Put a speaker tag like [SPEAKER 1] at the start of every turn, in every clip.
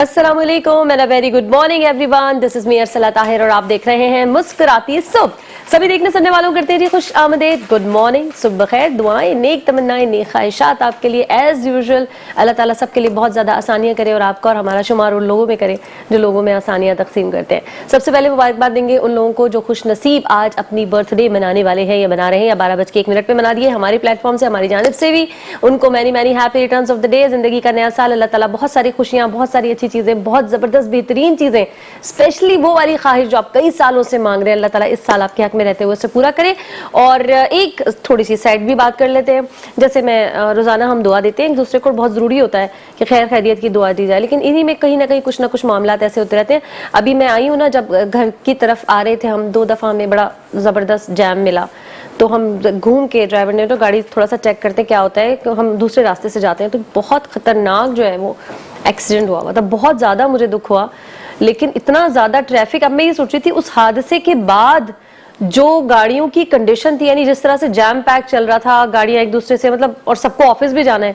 [SPEAKER 1] السلام علیکم میرا very good morning everyone, this is me Arsala Tahir اور آپ دیکھ رہے ہیں مسکراتی صبح۔ سبھی دیکھنے سننے والوں کرتے ہیں خوش آمدید، گڈ مارننگ، صبح بخیر، دعائیں، نیک تمنائیں، نیک خواہشات آپ کے لیے ایز یوزول۔ اللہ تعالیٰ سب کے لیے بہت زیادہ آسانیاں کرے اور آپ کا اور ہمارا شمار ان لوگوں میں کرے جو لوگوں میں آسانیاں تقسیم کرتے ہیں۔ سب سے پہلے مبارکباد دیں گے ان لوگوں کو جو خوش نصیب آج اپنی برتھ ڈے منانے والے ہیں یا بنا رہے ہیں یا 12:01 پہ منا دیے ہماری پلیٹ فارم سے، ہماری جانب سے بھی ان کو many many happy returns of the day. زندگی کا نیا سال اللہ تعالیٰ بہت ساری خوشیاں، بہت ساری اچھی چیزیں، بہت زبردست بہترین چیزیں، اسپیشلی وہ والی خواہش جو آپ کئی سالوں سے مانگ رہے ہیں، اللہ تعالیٰ اس سال آپ کے حق میں رہتے ہوئے اسے پورا کرے۔ اور ایک تھوڑی سی سائڈ بھی بات کر لیتے ہیں، جیسے میں روزانہ ہم دعا دیتے ہیں ایک دوسرے کو، بہت ضروری ہوتا ہے کہ خیر خیریت کی دعا دی جائے، لیکن انہی میں کہیں نہ کہیں کچھ نہ کچھ معاملات ایسے ہوتے رہتے ہیں۔ ابھی میں آئی ہوں نا، جب گھر کی طرف آ رہے تھے ہم، 2 دفعہ ہمیں بڑا زبردست جیم ملا، تو ہم گھوم کے ڈرائیور نے تو گاڑی تھوڑا سا چیک کرتے کیا ہوتا ہے کہ ہم دوسرے راستے سے جاتے ہیں، تو بہت خطرناک جو ہے وہ ایکسیڈنٹ ہوا ہوا تھا، بہت زیادہ مجھے دکھ ہوا، لیکن اتنا زیادہ ٹریفک۔ اب میں یہ سوچ رہی تھی اس حادثے کے بعد جو گاڑیوں کی کنڈیشن تھی، یعنی جس طرح سے جیم پیک چل رہا تھا، گاڑیاں ایک دوسرے سے مطلب، اور سب کو آفس بھی جانا ہے،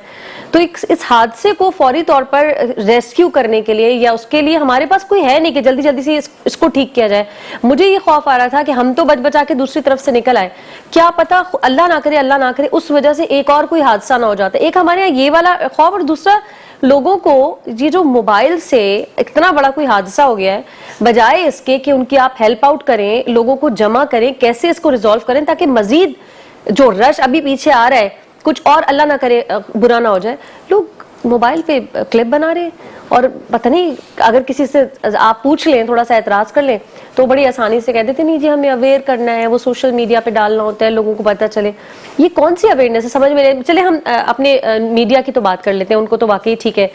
[SPEAKER 1] تو اس حادثے کو فوری طور پر ریسکیو کرنے کے لیے یا اس کے لیے ہمارے پاس کوئی ہے نہیں کہ جلدی جلدی سے اس کو ٹھیک کیا جائے۔ مجھے یہ خوف آ رہا تھا کہ ہم تو بچ بچا کے دوسری طرف سے نکل آئے، کیا پتا اللہ نہ کرے اس وجہ سے ایک اور کوئی حادثہ نہ ہو جاتا۔ ایک ہمارے یہاں یہ والا خوف، اور دوسرا لوگوں کو یہ جو موبائل سے اتنا بڑا کوئی حادثہ ہو گیا ہے، بجائے اس کے کہ ان کی آپ ہیلپ آؤٹ کریں، لوگوں کو جمع کریں، کیسے اس کو ریزالو کریں تاکہ مزید جو رش ابھی پیچھے آ رہا ہے کچھ اور اللہ نہ کرے برا نہ ہو جائے، لوگ موبائل پہ کلپ بنا رہے ہیں، اور پتہ نہیں اگر کسی سے آپ پوچھ لیں، تھوڑا سا اعتراض کر لیں تو بڑی آسانی سے کہہ دیتے نہیں جی ہمیں اویئر کرنا ہے، وہ سوشل میڈیا پہ ڈالنا ہوتا ہے، لوگوں کو پتہ چلے۔ یہ کون سی اویئرنیس ہے سمجھ میں؟ چلے ہم اپنے میڈیا کی تو بات کر لیتے ہیں، ان کو تو واقعی ٹھیک ہے،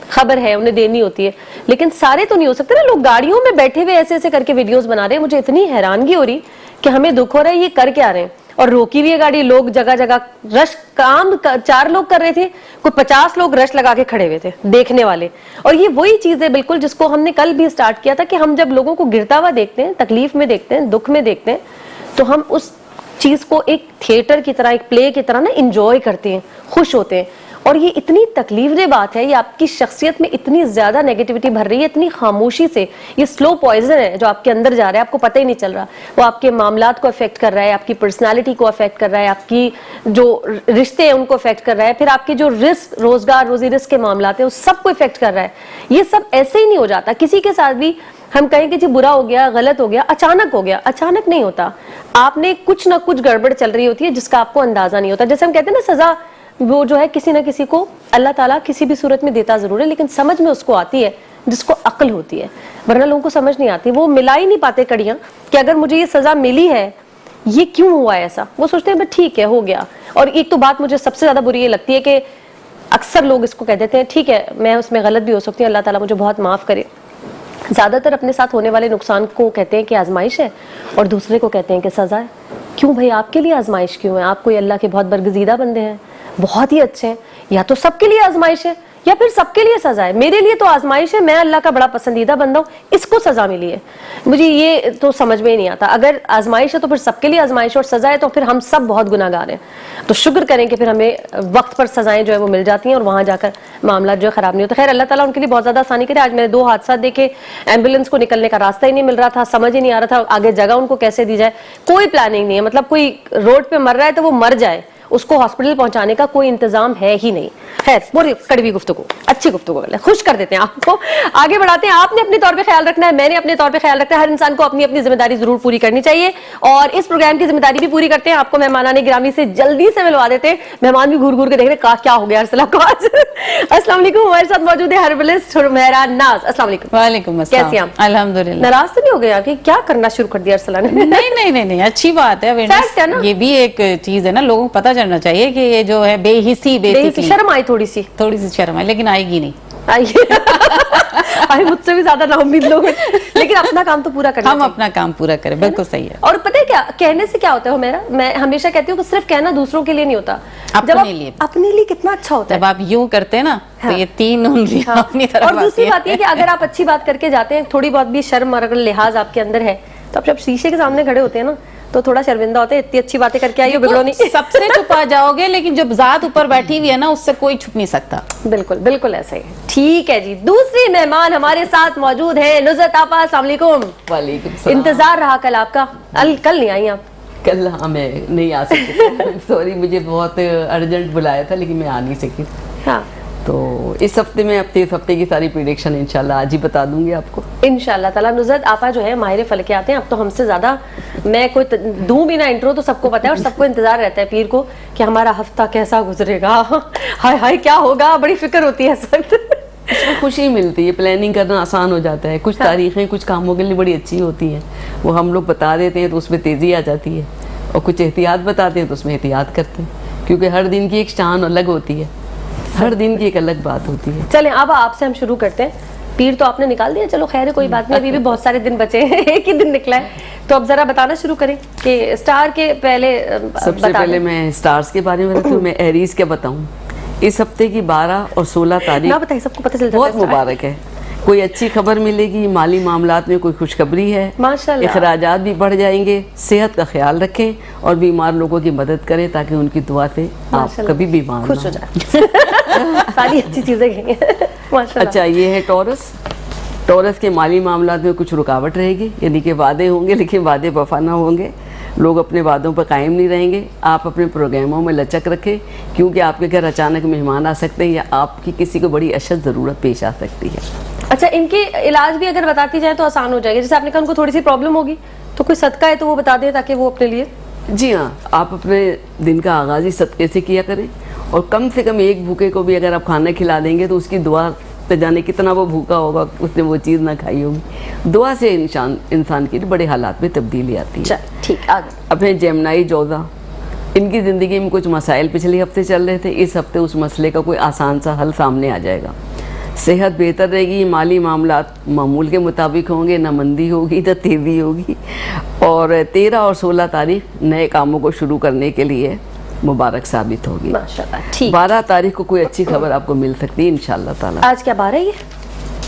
[SPEAKER 1] خبر ہے انہیں دینی ہوتی ہے، لیکن سارے تو نہیں ہو سکتے نا۔ لوگ گاڑیوں میں بیٹھے ہوئے ایسے ایسے کر کے ویڈیوز بنا رہے ہیں، مجھے اتنی حیرانگی ہو رہی کہ ہمیں دکھ ہو رہا ہے یہ کر کے آ رہے ہیں، اور روکی ہوئی ہے گاڑی، لوگ جگہ جگہ رش، کام 4 لوگ کر رہے تھے، کوئی 50 لوگ رش لگا کے کھڑے ہوئے تھے دیکھنے والے۔ اور یہ وہی چیز ہے بالکل جس کو ہم نے کل بھی سٹارٹ کیا تھا کہ ہم جب لوگوں کو گرتا ہوا دیکھتے ہیں، تکلیف میں دیکھتے ہیں، دکھ میں دیکھتے ہیں، تو ہم اس چیز کو ایک تھیٹر کی طرح، ایک پلے کی طرح نا انجوائے کرتے ہیں، خوش ہوتے ہیں۔ اور یہ اتنی تکلیف دہ بات ہے، یہ آپ کی شخصیت میں اتنی زیادہ نیگیٹیوٹی بھر رہی ہے، اتنی خاموشی سے، یہ سلو پوائزن ہے جو آپ کے اندر جا رہا ہے، آپ کو پتہ ہی نہیں چل رہا، وہ آپ کے معاملات کو افیکٹ کر رہا ہے، آپ کی پرسنالٹی کو افیکٹ کر رہا ہے، آپ کی جو رشتے ہیں ان کو افیکٹ کر رہا ہے، پھر آپ کے جو رزق، روزگار، روزی رزق کے معاملات ہیں اس سب کو افیکٹ کر رہا ہے۔ یہ سب ایسے ہی نہیں ہو جاتا، کسی کے ساتھ بھی ہم کہیں کہ جی برا ہو گیا، غلط ہو گیا، اچانک ہو گیا، اچانک نہیں ہوتا، آپ نے کچھ نہ کچھ گڑبڑ چل رہی ہوتی ہے جس کا آپ کو اندازہ نہیں ہوتا۔ جیسے ہم کہتے ہیں نا سزا، وہ جو ہے کسی نہ کسی کو اللہ تعالیٰ کسی بھی صورت میں دیتا ضرور ہے، لیکن سمجھ میں اس کو آتی ہے جس کو عقل ہوتی ہے، ورنہ لوگوں کو سمجھ نہیں آتی، وہ ملا ہی نہیں پاتے کڑیاں کہ اگر مجھے یہ سزا ملی ہے یہ کیوں ہوا ایسا، وہ سوچتے ہیں بس ٹھیک ہے ہو گیا۔ اور ایک تو بات مجھے سب سے زیادہ بری یہ لگتی ہے کہ اکثر لوگ اس کو کہہ دیتے ہیں ٹھیک ہے میں اس میں غلط بھی ہو سکتی ہوں، اللہ تعالیٰ مجھے بہت معاف کرے۔ زیادہ تر اپنے ساتھ ہونے والے نقصان کو کہتے ہیں کہ آزمائش ہے، اور دوسرے کو کہتے ہیں کہ سزا ہے۔ کیوں بھائی آپ کے لیے آزمائش کیوں ہے؟ آپ کوئی اللہ کے بہت برگزیدہ بندے ہیں، بہت ہی اچھے ہیں، یا تو سب کے لیے آزمائش ہے یا پھر سب کے لیے سزا ہے۔ میرے لیے تو آزمائش ہے، میں اللہ کا بڑا پسندیدہ بندہ ہوں، اس کو سزا ملی ہے، مجھے یہ تو سمجھ میں ہی نہیں آتا۔ اگر آزمائش ہے تو پھر سب کے لیے آزمائش اور سزا ہے تو پھر ہم سب بہت گناہ گار ہیں، تو شکر کریں کہ پھر ہمیں وقت پر سزائیں جو ہے وہ مل جاتی ہیں اور وہاں جا کر معاملات جو ہے خراب نہیں ہوتے۔ خیر اللہ تعالیٰ ان کے لیے بہت زیادہ آسانی کرے۔ آج میں نے 2 حادثات دیکھے، ایمبولینس کو نکلنے کا راستہ ہی نہیں مل رہا تھا، سمجھ ہی نہیں آ رہا تھا آگے جگہ ان کو کیسے دی جائے، کوئی پلاننگ نہیں ہے، مطلب کوئی روڈ پہ مر رہا ہے تو وہ مر جائے، اس کو ہاسپٹل پہنچانے کا کوئی انتظام ہے ہی نہیں۔ خیر پوری کڑوی گفتگو، اچھی گفتگو خوش کر دیتے ہیں آپ کو، آگے بڑھاتے ہیں۔ آپ نے اپنے طور پہ خیال رکھنا ہے، میں نے اپنے طور پہ خیال رکھنا ہے، ہر انسان کو اپنی اپنی ذمہ داری ضرور پوری کرنی چاہیے، اور اس پروگرام کی ذمہ داری بھی پوری کرتے ہیں۔ آپ کو مہمانان گرامی سے جلدی سے ملوا دیتے ہیں، مہمان بھی گھور گھور کے دیکھ رہے کیا ہو گیا ارسلہ کو آج۔ السلام علیکم، ہمارے ساتھ موجود ہے ہربلسٹ حمیرہ ناز۔ السلام علیکم۔
[SPEAKER 2] وعلیکم السلام۔
[SPEAKER 1] کیسی ہیں آپ؟
[SPEAKER 2] الحمدللہ۔
[SPEAKER 1] ناراض تو نہیں ہو گئے آپ کہ کیا کرنا شروع کر دیا ارسلہ نے؟
[SPEAKER 2] نہیں اچھی بات ہے، یہ بھی ایک چیز ہے نا، لوگوں کو پتہ چلنا چاہیے کہ یہ جو ہے بے حسی،
[SPEAKER 1] شرم آئی تھوڑی سی
[SPEAKER 2] شرم ہے، لیکن آئے گی نہیں،
[SPEAKER 1] آئی مجھ سے بھی زیادہ نا امید لوگ، لیکن اپنا کام تو پورا کرنا،
[SPEAKER 2] ہم اپنا کام پورا کریں، بالکل صحیح ہے۔
[SPEAKER 1] اور پتہ ہے کیا کہنے سے کیا ہوتا ہے میرا، میں ہمیشہ کہتی ہوں کہ صرف کہنا دوسروں کے لیے نہیں ہوتا، اپنے لیے کتنا اچھا ہوتا ہے
[SPEAKER 2] جب آپ یوں کرتے ہیں نا تو یہ 3 انگلیاں اپنی طرف۔
[SPEAKER 1] اور دوسری بات یہ کہ اگر آپ اچھی بات کر کے جاتے ہیں، تھوڑی بہت بھی شرم اور اگر لحاظ آپ کے اندر ہے، تو آپ جب شیشے کے سامنے کھڑے ہوتے ہیں نا तो थोड़ा शर्मिंदा होते हैं, इतनी अच्छी बातें करके आई हो, बिगड़ो नहीं।
[SPEAKER 2] सबसे छुपा जाओगे, लेकिन जब जात ऊपर बैठी हुई है ना, उससे कोई छुप नहीं सकता।
[SPEAKER 1] बिल्कुल बिल्कुल ऐसा ही। ठीक है जी, दूसरी मेहमान हमारे साथ मौजूद है नुज़रत आपा। अस्सलाम वालेकुम।
[SPEAKER 3] वालेकुम सलाम।
[SPEAKER 1] इंतजार रहा कल आपका, कल नहीं आई आप?
[SPEAKER 3] कल हाँ मैं नहीं आ सकी, सॉरी, मुझे बहुत अर्जेंट बुलाया था लेकिन मैं आ नहीं सकी।
[SPEAKER 1] हाँ,
[SPEAKER 3] तो इस हफ्ते में इस हफ्ते की सारी प्रेडिक्शन इंशाल्लाह आज ही बता दूंगी आपको
[SPEAKER 1] इंशाल्लाह ताला। नुज़रत आपा जो है माहिर फलक आते हैं, अब तो हमसे ज्यादा मैं कोई दूं भी ना इंट्रो तो सबको पता है, और सबको इंतजार रहता है पीर को कि हमारा हफ्ता कैसा गुजरेगा, हाय हाय क्या होगा, बड़ी फिक्र होती है इस वक्त।
[SPEAKER 3] इसमें खुशी मिलती है, प्लानिंग करना आसान हो जाता है। कुछ तारीखें कुछ कामों के लिए बड़ी अच्छी होती हैं, वो हम लोग बता देते हैं तो उसमें तेज़ी आ जाती है, और कुछ एहतियात बताते हैं तो उसमें एहतियात करते हैं, क्योंकि हर दिन की एक शान अलग होती है, हर दिन की एक अलग बात होती है।
[SPEAKER 1] चलें अब आपसे हम शुरू करते हैं। पीर तो आपने निकाल दिया, चलो खैर है, कोई बात नहीं, अभी भी बहुत सारे दिन बचे हैं, एक ही दिन निकला है, तो अब जरा बताना शुरू करें कि स्टार के पहले
[SPEAKER 3] सबसे पहले मैं स्टार्स के बारे में बताती हूँ। मैं एरीज क्या बताऊँ, इस हफ्ते की 12 और 16 तारीख
[SPEAKER 1] ना बताइए, सबको पता चल जाता
[SPEAKER 3] बहुत
[SPEAKER 1] है।
[SPEAKER 3] मुबारक है, कोई अच्छी खबर मिलेगी, माली मामलात में कोई खुशखबरी है,
[SPEAKER 1] माशाल्लाह।
[SPEAKER 3] इखराजात भी बढ़ जाएंगे। सेहत का ख्याल रखें और बीमार लोगों की मदद करें ताकि उनकी दुआ से आप
[SPEAKER 1] माशाल्लाह।
[SPEAKER 3] कभी बीमार
[SPEAKER 1] खुश
[SPEAKER 3] ना
[SPEAKER 1] हो
[SPEAKER 3] हो।
[SPEAKER 1] जाए। सारी अच्छी चीजें गई हैं माशाल्लाह।
[SPEAKER 3] अच्छा, ये है टॉरस। टॉरस के माली मामलात में कुछ रुकावट रहेगी, यानी कि वादे होंगे लेकिन वादे वफा ना होंगे, लोग अपने वादों पर कायम नहीं रहेंगे। आप अपने प्रोग्रामों में लचक रखें, क्योंकि आपके घर अचानक मेहमान आ सकते हैं या आपकी किसी को बड़ी अशद ज़रूरत पेश आ सकती है।
[SPEAKER 1] अच्छा, इनके इलाज भी अगर बताती जाए तो आसान हो जाएगा। जैसे आपने कहा उनको थोड़ी सी प्रॉब्लम होगी तो कोई सदका है तो वो बता दें ताकि वो अपने लिए।
[SPEAKER 3] जी हाँ, आप अपने दिन का आगाज़ ही सदक़े से किया करें, और कम से कम एक भूखे को भी अगर आप खाना खिला देंगे तो उसकी दुआ तो जाने कितना वो भूखा होगा, उसने वो चीज़ ना खाई होगी। दुआ से इंसान की बड़े हालात में तब्दीली आती है।
[SPEAKER 1] चल ठीक, आगे।
[SPEAKER 3] अपने जेमनाई जोधा, इनकी ज़िंदगी में कुछ मसाइल पिछले हफ्ते चल रहे थे, इस हफ्ते उस मसले का कोई आसान सा हल सामने आ जाएगा। सेहत बेहतर रहेगी, माली मामलात मामूल के मुताबिक होंगे, ना मंदी होगी ना तेज़ी होगी। और 13 और 16 तारीख नए कामों को शुरू करने के लिए मुबारक साबित होगी।
[SPEAKER 1] माशाल्लाह, ठीक।
[SPEAKER 3] 12 तारीख को कोई अच्छी खबर आपको मिल सकती है इंशाल्लाह ताला।
[SPEAKER 1] आज क्या 12 है ये?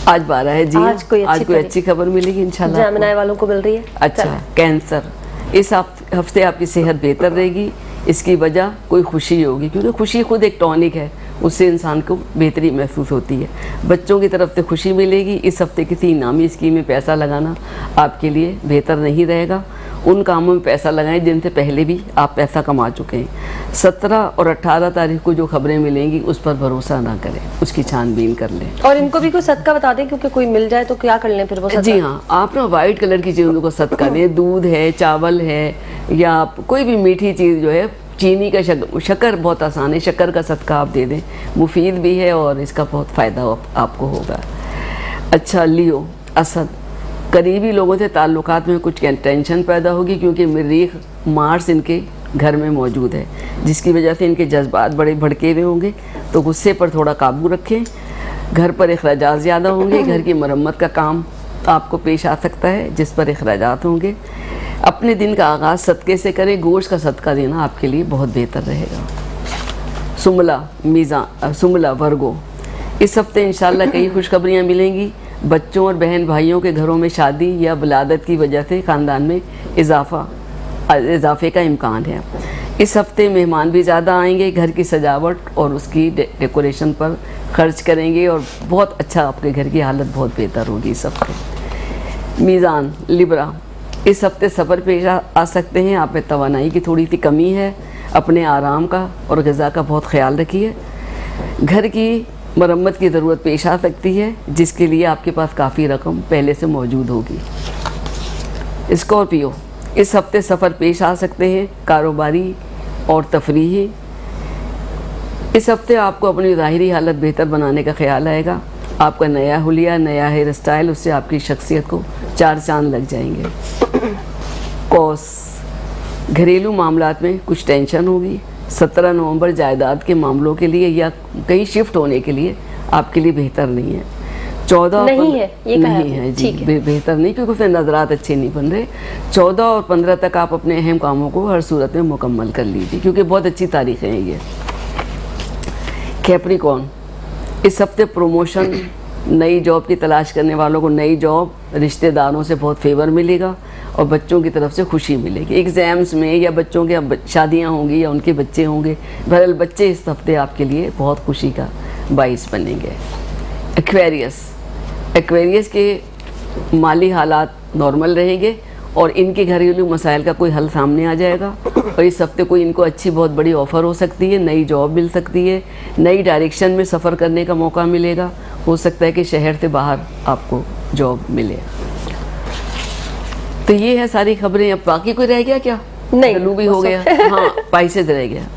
[SPEAKER 3] आज 12 है जी।
[SPEAKER 1] आज कोई
[SPEAKER 3] अच्छी खबर मिलेगी इंशाल्लाह।
[SPEAKER 1] जमनाई वालों को मिल रही है।
[SPEAKER 3] अच्छा, कैंसर, इस हफ्ते आपकी सेहत बेहतर रहेगी। इसकी वजह कोई खुशी होगी, क्योंकि खुशी खुद एक टॉनिक है, उससे इंसान को बेहतरी महसूस होती है। बच्चों की तरफ से खुशी मिलेगी। इस हफ्ते किसी इनामी स्कीम में पैसा लगाना आपके लिए बेहतर नहीं रहेगा। उन कामों में पैसा लगाएं जिनसे पहले भी आप पैसा कमा चुके हैं। 17 और 18 तारीख को जो खबरें मिलेंगी उस पर भरोसा ना करें, उसकी छानबीन कर लें।
[SPEAKER 1] और इनको भी कोई सदका बता दें, क्योंकि कोई मिल जाए तो क्या कर लें फिर वो सदका?
[SPEAKER 3] जी हाँ, आप ना वाइट कलर की चीज़ों को सदका दें। दूध है, चावल है, या कोई भी मीठी चीज़ जो है, चीनी का शक्कर बहुत आसान है, शक्कर का सदका आप दे दें, मुफीद भी है और इसका बहुत फ़ायदा आपको होगा। अच्छा, लियो असद, करीबी लोगों से ताल्लुकात में कुछ टेंशन पैदा होगी, क्योंकि मरीख मार्स इनके घर में मौजूद है, जिसकी वजह से इनके जज्बात बड़े भड़के हुए होंगे, तो गुस्से पर थोड़ा काबू रखें। घर पर अखराजात ज़्यादा होंगे, घर की मरम्मत का काम आपको पेश आ सकता है जिस पर अखराजात होंगे। अपने दिन का आगाज़ सदक़े से करें, गोश्त का सदका देना आपके लिए बहुत बेहतर रहेगा। सुमला वर्गो, इस हफ्ते इंशाल्लाह कई खुशखबरियाँ मिलेंगी। बच्चों और बहन भाइयों के घरों में शादी या विलादत की वजह से ख़ानदान में इजाफे का इम्कान है। इस हफ्ते मेहमान भी ज़्यादा आएंगे, घर की सजावट और उसकी डेकोरेशन पर खर्च करेंगे और बहुत अच्छा, आपके घर की हालत बहुत बेहतर होगी इस हफ्ते। मीज़ान लिब्रा, इस हफ्ते सफ़र पेश आ सकते हैं, आप में तवानाई की थोड़ी सी कमी है। अपने आराम का और ग़िज़ा का बहुत ख्याल रखिए। घर की मरम्मत की ज़रूरत पेश आ सकती है, जिसके लिए आपके पास काफ़ी रकम पहले से मौजूद होगी। स्कॉर्पियो, इस हफ्ते सफ़र पेश आ सकते हैं, कारोबारी और तफरीही। इस हफ्ते आपको अपनी ज़ाहिरी हालत बेहतर बनाने का ख्याल आएगा। आपका नया हुलिया, नया हेयर स्टाइल, उससे आपकी शख्सियत को 4 चांद लग जाएंगे। कौस, घरेलू मामलात में कुछ टेंशन होगी। 17 नवंबर जायदाद के मामलों के लिए या कहीं शिफ्ट होने के लिए आपके लिए बेहतर नहीं है। 14
[SPEAKER 1] नहीं है, ये
[SPEAKER 3] नहीं है जी, बेहतर नहीं, क्योंकि उसमें नजरात अच्छे नहीं बन रहे। 14 और 15 तक आप अपने अहम कामों को हर सूरत में मुकम्मल कर लीजिए, क्योंकि बहुत अच्छी तारीखें हैं ये। कैप्रिकॉर्न, इस हफ्ते प्रमोशन नई जॉब की तलाश करने वालों को नई जॉब, रिश्तेदारों से बहुत फेवर मिलेगा और बच्चों की तरफ से खुशी मिलेगी। एग्ज़ाम्स में या बच्चों के शादियां होंगी या उनके बच्चे होंगे, बहरहाल बच्चे इस हफ्ते आपके लिए बहुत खुशी का बाइस बनेंगे। एक्वेरियस के माली हालात नॉर्मल रहेंगे और इनके घरेलू मसाइल का कोई हल सामने आ जाएगा और इस हफ्ते कोई इनको अच्छी बहुत बड़ी ऑफ़र हो सकती है, नई जॉब मिल सकती है, नई डायरेक्शन में सफ़र करने का मौका मिलेगा, हो सकता है कि शहर से बाहर आपको जॉब मिले। तो ये है सारी खबरें। अब बाकी कोई रह गया क्या?
[SPEAKER 1] नहीं,
[SPEAKER 3] गलू भी हो गया। हाँ, पाइसेस रह गया।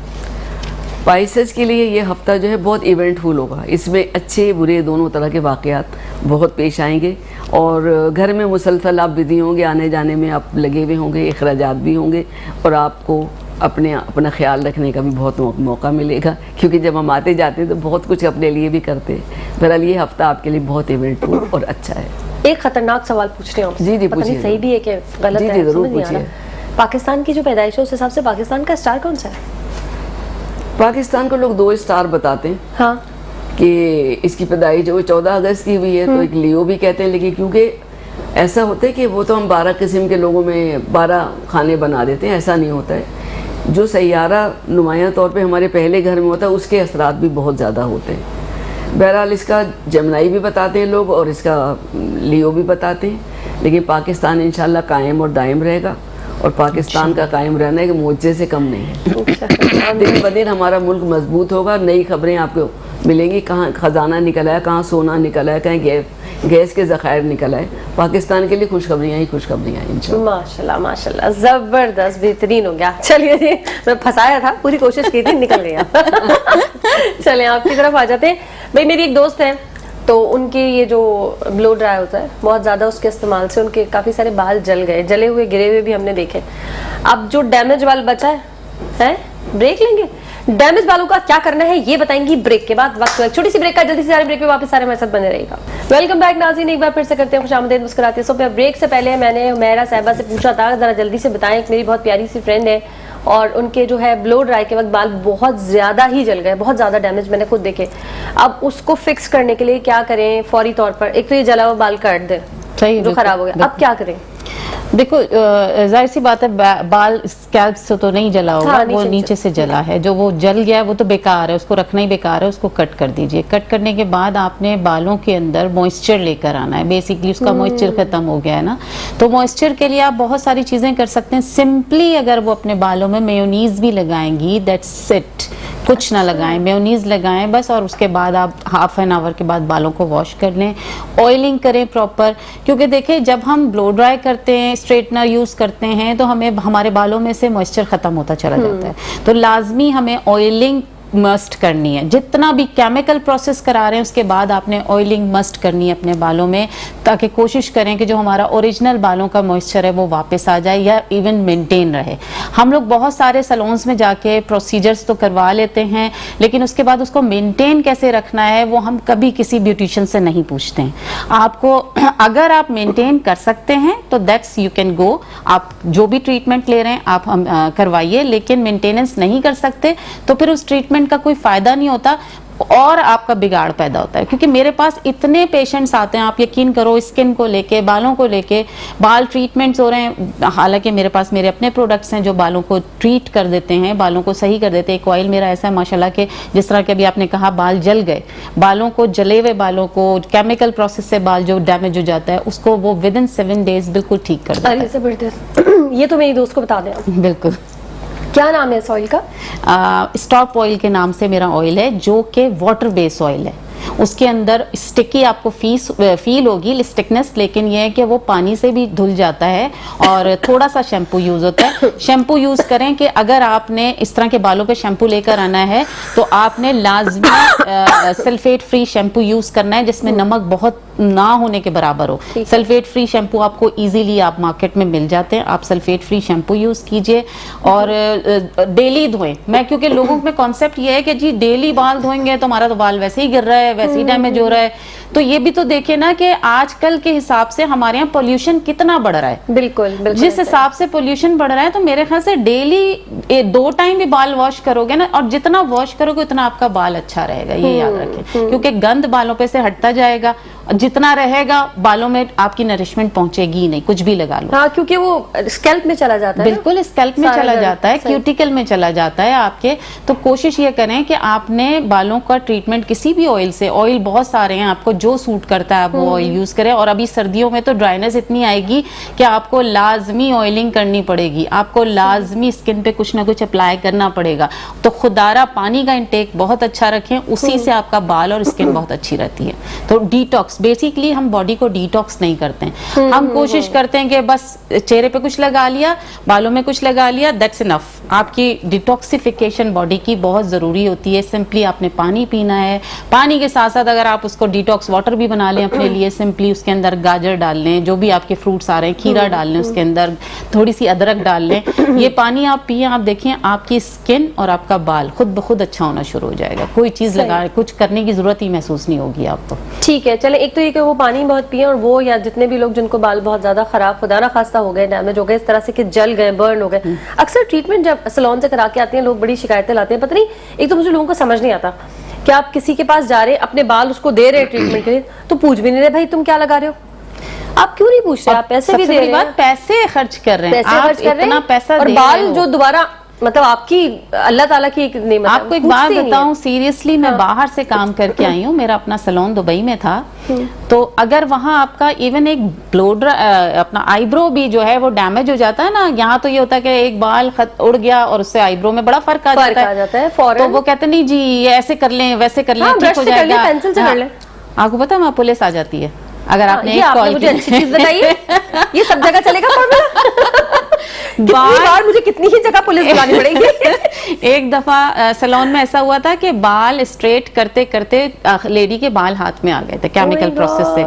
[SPEAKER 3] पाइसेस के लिए ये हफ्ता जो है बहुत इवेंटफुल होगा। इसमें अच्छे बुरे दोनों तरह के वाक़यात बहुत पेश आएंगे और घर में मुसलसल आप बिजी होंगे, आने जाने में आप लगे हुए होंगे, अखराजात भी होंगे और आपको अपना ख्याल रखने का भी बहुत मौका मिलेगा, क्योंकि जब हम आते जाते हैं तो बहुत कुछ अपने लिए भी करते हैं। बहरहाल ये हफ्ता आपके लिए बहुत इवेंटफुल और अच्छा है।
[SPEAKER 1] एक खतरनाक सवाल पूछ रही हूँ आपसे।
[SPEAKER 3] जी
[SPEAKER 1] पता नहीं
[SPEAKER 3] पूछिए।
[SPEAKER 1] सही भी है कि गलत
[SPEAKER 3] जी,
[SPEAKER 1] है,
[SPEAKER 3] जी, जरूर
[SPEAKER 1] समझ नहीं आ रहा।
[SPEAKER 3] पूछिए।
[SPEAKER 1] पाकिस्तान की जो पैदाइश है उस हिसाब से पाकिस्तान का स्टार कौन सा है?
[SPEAKER 3] पाकिस्तान को लोग 2 स्टार बताते हैं
[SPEAKER 1] हाँ,
[SPEAKER 3] कि इसकी पैदाइश जो 14 अगस्त की हुई है, तो एक लियो भी कहते हैं, लेकिन क्योंकि ऐसा होता है कि वो तो हम 12 किस्म के लोगों में 12 खाने बना देते हैं, ऐसा नहीं होता है। जो सैयारा नुमायां तौर पे हमारे पहले घर में होता है उसके असरात भी बहुत ज़्यादा होते हैं। बहरहाल इसका जमनाई भी बताते हैं लोग और इसका लियो भी बताते हैं, लेकिन पाकिस्तान इंशाल्लाह कायम और दायम रहेगा और पाकिस्तान का कायम रहना एक मोजे से कम नहीं है। दिन ब दिन हमारा मुल्क मजबूत होगा, नई खबरें आपको मिलेंगी, कहाँ खजाना निकल आया, कहाँ सोना निकल आया, कहीं गैस के ज़खायर निकल आए। पाकिस्तान के लिए खुशखबरियाँ ही खुशखबरियाँ इंशाल्लाह।
[SPEAKER 1] माशाल्लाह माशाल्लाह, जबरदस्त, बेहतरीन हो गया। चलिए जी, मैं फंसाया था, पूरी कोशिश की थी, निकल गया। चलिए आपकी तरफ आ जाते हैं। भाई मेरी एक दोस्त है, तो उनके ये जो ब्लो ड्राई होता है बहुत ज़्यादा, उसके इस्तेमाल से उनके काफ़ी सारे बाल जल गए, जले हुए गिरे हुए भी हमने देखे। अब जो डैमेज बाल बचा है ब्रेक लेंगे। डैमेज बालों का क्या करना है ये बताएंगी ब्रेक के बाद। वक्त छोटी सी ब्रेक का, जल्दी से सारे ब्रेक पे वापस सारे हमारे साथ बने रहेगा। वेलकम बैक नाज़रीन, एक बार फिर से करते हैं खुशामदीद मुस्कुराते सो पे। ब्रेक से पहले मैंने हुमैरा साहिबा से पूछा था जरा जल्दी से बताएं, एक मेरी बहुत प्यारी सी फ्रेंड है और उनके जो है ब्लो ड्राई के वक्त बाल बहुत ज़्यादा ही जल गए, बहुत ज़्यादा डैमेज मैंने खुद देखे। अब उसको फिक्स करने के लिए क्या करें फौरी तौर पर? एक तो ये जला हुआ बाल काट दे
[SPEAKER 2] सही
[SPEAKER 1] जो खराब हो गया, अब क्या करें?
[SPEAKER 2] देखो जाहिर सी बात है, बाल स्कैल्प से तो नहीं जला होगा,
[SPEAKER 1] हाँ,
[SPEAKER 2] वो नीचे से जला है। जो वो जल गया है वो तो बेकार है, उसको रखना ही बेकार है, उसको कट कर दीजिए। कट करने के बाद आपने बालों के अंदर मॉइस्चर लेकर आना है। बेसिकली उसका मॉइस्चर खत्म हो गया है ना, तो मॉइस्चर के लिए आप बहुत सारी चीजें कर सकते हैं। सिंपली अगर वो अपने बालों में मेयोनीज भी लगाएंगी, दैट्स इट, कुछ ना लगाएं, मेयोनीज लगाएं बस, और उसके बाद आप हाफ एन आवर के बाद बालों को वॉश कर लें। ऑयलिंग करें प्रॉपर, क्योंकि देखें जब हम ब्लो ड्राई करते हैं, स्ट्रेटनर यूज करते हैं, तो हमें हमारे बालों में से मॉइस्चर खत्म होता चला जाता है। तो लाजमी हमें ऑयलिंग मस्ट करनी है। जितना भी केमिकल प्रोसेस करा रहे हैं उसके बाद आपने ऑयलिंग मस्ट करनी है अपने बालों में, ताकि कोशिश करें कि जो हमारा ओरिजिनल बालों का मॉइस्चर है वो वापस आ जाए या इवन मेंटेन रहे। हम लोग बहुत सारे सैलून्स में जाके प्रोसीजर्स तो करवा लेते हैं, लेकिन उसके बाद उसको मेंटेन कैसे रखना है वो हम कभी किसी ब्यूटिशियन से नहीं पूछते हैं। आपको अगर आप मेंटेन कर सकते हैं तो दैट्स यू कैन गो, आप जो भी ट्रीटमेंट ले रहे हैं आप हम करवाइए, लेकिन मेंटेनेंस नहीं कर सकते तो फिर उस ट्रीटमेंट का कोई फायदा नहीं होता और आपका बिगाड़ पैदा होता है। क्योंकि मेरे पास इतने पेशेंट्स आते हैं, आप यकीन करो, स्किन को लेके, बालों को लेके, बाल ट्रीटमेंट्स हो रहे हैं। हालांकि मेरे पास मेरे अपने प्रोडक्ट्स हैं जो बालों को ट्रीट कर देते हैं, बालों को सही कर देते हैं। एक ऑयल मेरा ऐसा है माशाल्लाह के, जिस तरह के अभी आपने कहा बाल जल गए, बालों को, जले हुए बालों को केमिकल प्रोसेस से बाल जो डैमेज हो जाता है उसको वो विद इन 7 डेज बिल्कुल ठीक कर देता है।
[SPEAKER 1] अरे जबरदस्त, ये तो मेरी दोस्त को बता दें।
[SPEAKER 2] बिल्कुल।
[SPEAKER 1] क्या नाम है इस ऑयल का?
[SPEAKER 2] स्टॉप ऑयल के नाम से मेरा ऑयल है, जो कि वाटर बेस ऑयल है। उसके अंदर स्टिकी आपको फील होगी स्टिकनेस, लेकिन यह है कि वो पानी से भी धुल जाता है और थोड़ा सा शैम्पू यूज होता है। शैम्पू यूज करें कि अगर आपने इस तरह के बालों पे शैम्पू लेकर आना है तो आपने लाजमी सल्फेट फ्री शैम्पू यूज करना है, जिसमें नमक बहुत ना होने के बराबर हो। सल्फेट फ्री शैम्पू आपको इजीली आप मार्केट में मिल जाते हैं, आप सल्फेट फ्री शैम्पू यूज कीजिए और डेली धोएं। मैं क्योंकि लोगों में कॉन्सेप्ट ये है कि जी डेली बाल धोएंगे तो हमारा तो बाल वैसे ही गिर रहा है, वैसे ही डैमेज हो रहा है। तो ये भी तो देखिए ना कि आजकल के हिसाब से हमारे यहाँ पोल्यूशन कितना बढ़ रहा है।
[SPEAKER 1] बिल्कुल बिल्कुल,
[SPEAKER 2] जिस हिसाब से पोल्यूशन बढ़ रहा है तो मेरे ख्याल से डेली 2 टाइम भी बाल वॉश करोगे ना, और जितना वॉश करोगे उतना आपका बाल अच्छा रहेगा, ये याद रखें। क्योंकि गंद बालों पे से हटता जाएगा जितना रहेगा बालों में आपकी नरिशमेंट पहुंचेगी ही नहीं, कुछ भी लगा लो।
[SPEAKER 1] हाँ, क्योंकि वो स्कैल्प में चला जाता है,
[SPEAKER 2] बिल्कुल स्कैल्प में चला जाता है, क्यूटिकल में चला जाता है आपके। तो कोशिश ये करें कि आपने बालों का ट्रीटमेंट किसी भी ऑयल से, ऑयल बहुत सारे हैं, आपको जो सूट करता है आप वो ऑयल यूज करें। और अभी सर्दियों में तो ड्राइनेस इतनी आएगी कि आपको लाजमी ऑयलिंग करनी पड़ेगी, आपको लाजमी स्किन पे कुछ ना कुछ अप्लाई करना पड़ेगा। तो खुदारा पानी का इंटेक बहुत अच्छा रखें, उसी से आपका बाल और स्किन बहुत अच्छी रहती है। तो डिटॉक्स, बेसिकली हम बॉडी को डिटॉक्स नहीं करते हैं, हम कोशिश करते हैं कि बस चेहरे पे कुछ लगा लिया, बालों में कुछ लगा लिया, दैट्स इनफ। आपकी डिटॉक्सिफिकेशन बॉडी की बहुत जरूरी होती है। सिंपली आपने पानी पीना है, पानी के साथ साथ अगर आप उसको डिटॉक्स वाटर भी बना लें अपने लिए, सिंपली उसके अंदर गाजर डाल लें, जो भी आपके फ्रूट्स आ रहे हैं, खीरा डाल लें, उसके अंदर थोड़ी सी अदरक डाल लें, ये पानी आप पिए, आप देखिए आपकी स्किन और आपका बाल खुद ब खुद अच्छा होना शुरू हो जाएगा। कोई चीज लगा, कुछ करने की जरूरत ही महसूस नहीं होगी आपको।
[SPEAKER 1] ठीक है, चले, एक तो ये कि वो पानी बहुत पिए, और वो या जितने भी लोग जिनको बाल बहुत ज्यादा खराब, खुदा ना खास्ता हो गए, डैमेज हो गए, इस तरह से कि जल गए, बर्न हो गए, अक्सर ट्रीटमेंट जब सैलून से करा के आते हैं लोग बड़ी शिकायतें लाते हैं। पता नहीं, एक तो मुझे लोगों को समझ नहीं आता कि आप किसी के पास जा रहे, अपने बाल उसको दे रहे ट्रीटमेंट के लिए, तो पूछ भी नहीं रहे भाई तुम क्या लगा रहे हो, आप क्यों नहीं पूछ रहे, आप पैसे भी दे रहे हैं,
[SPEAKER 2] पैसे खर्च कर रहे हैं,
[SPEAKER 1] पैसे खर्च कर रहे हैं,
[SPEAKER 2] पैसा
[SPEAKER 1] और बाल जो दोबारा, मतलब आपकी अल्लाह ताला की एक नेमत है।
[SPEAKER 2] आपको एक बात बताऊं, सीरियसली मैं बाहर से काम करके आई हूँ, मेरा अपना सैलून दुबई में था, तो अगर वहां आपका इवन एक ब्लो अपना आईब्रो भी जो है वो डैमेज हो जाता है ना, यहाँ तो ये होता है कि एक बाल उड़ गया और उससे आईब्रो में बड़ा फर्क आ जाता है, तो वो कहते नहीं जी ये ऐसे कर लें, वैसे कर लें, ठीक हो जाएगा, पेंसिल से कर लें। आपको पता है वहाँ पुलिस आ जाती है अगर आपने एक कॉल
[SPEAKER 1] मुझे अच्छी चीज बताइए, ये सब जगह चलेगा फॉर्मूला? बार मुझे कितनी ही जगह पुलिस बुलानी पड़ेगी।
[SPEAKER 2] एक दफा सैलून में ऐसा हुआ था कि बाल स्ट्रेट करते करते लेडी के बाल हाथ में आ गए थे केमिकल प्रोसेस से,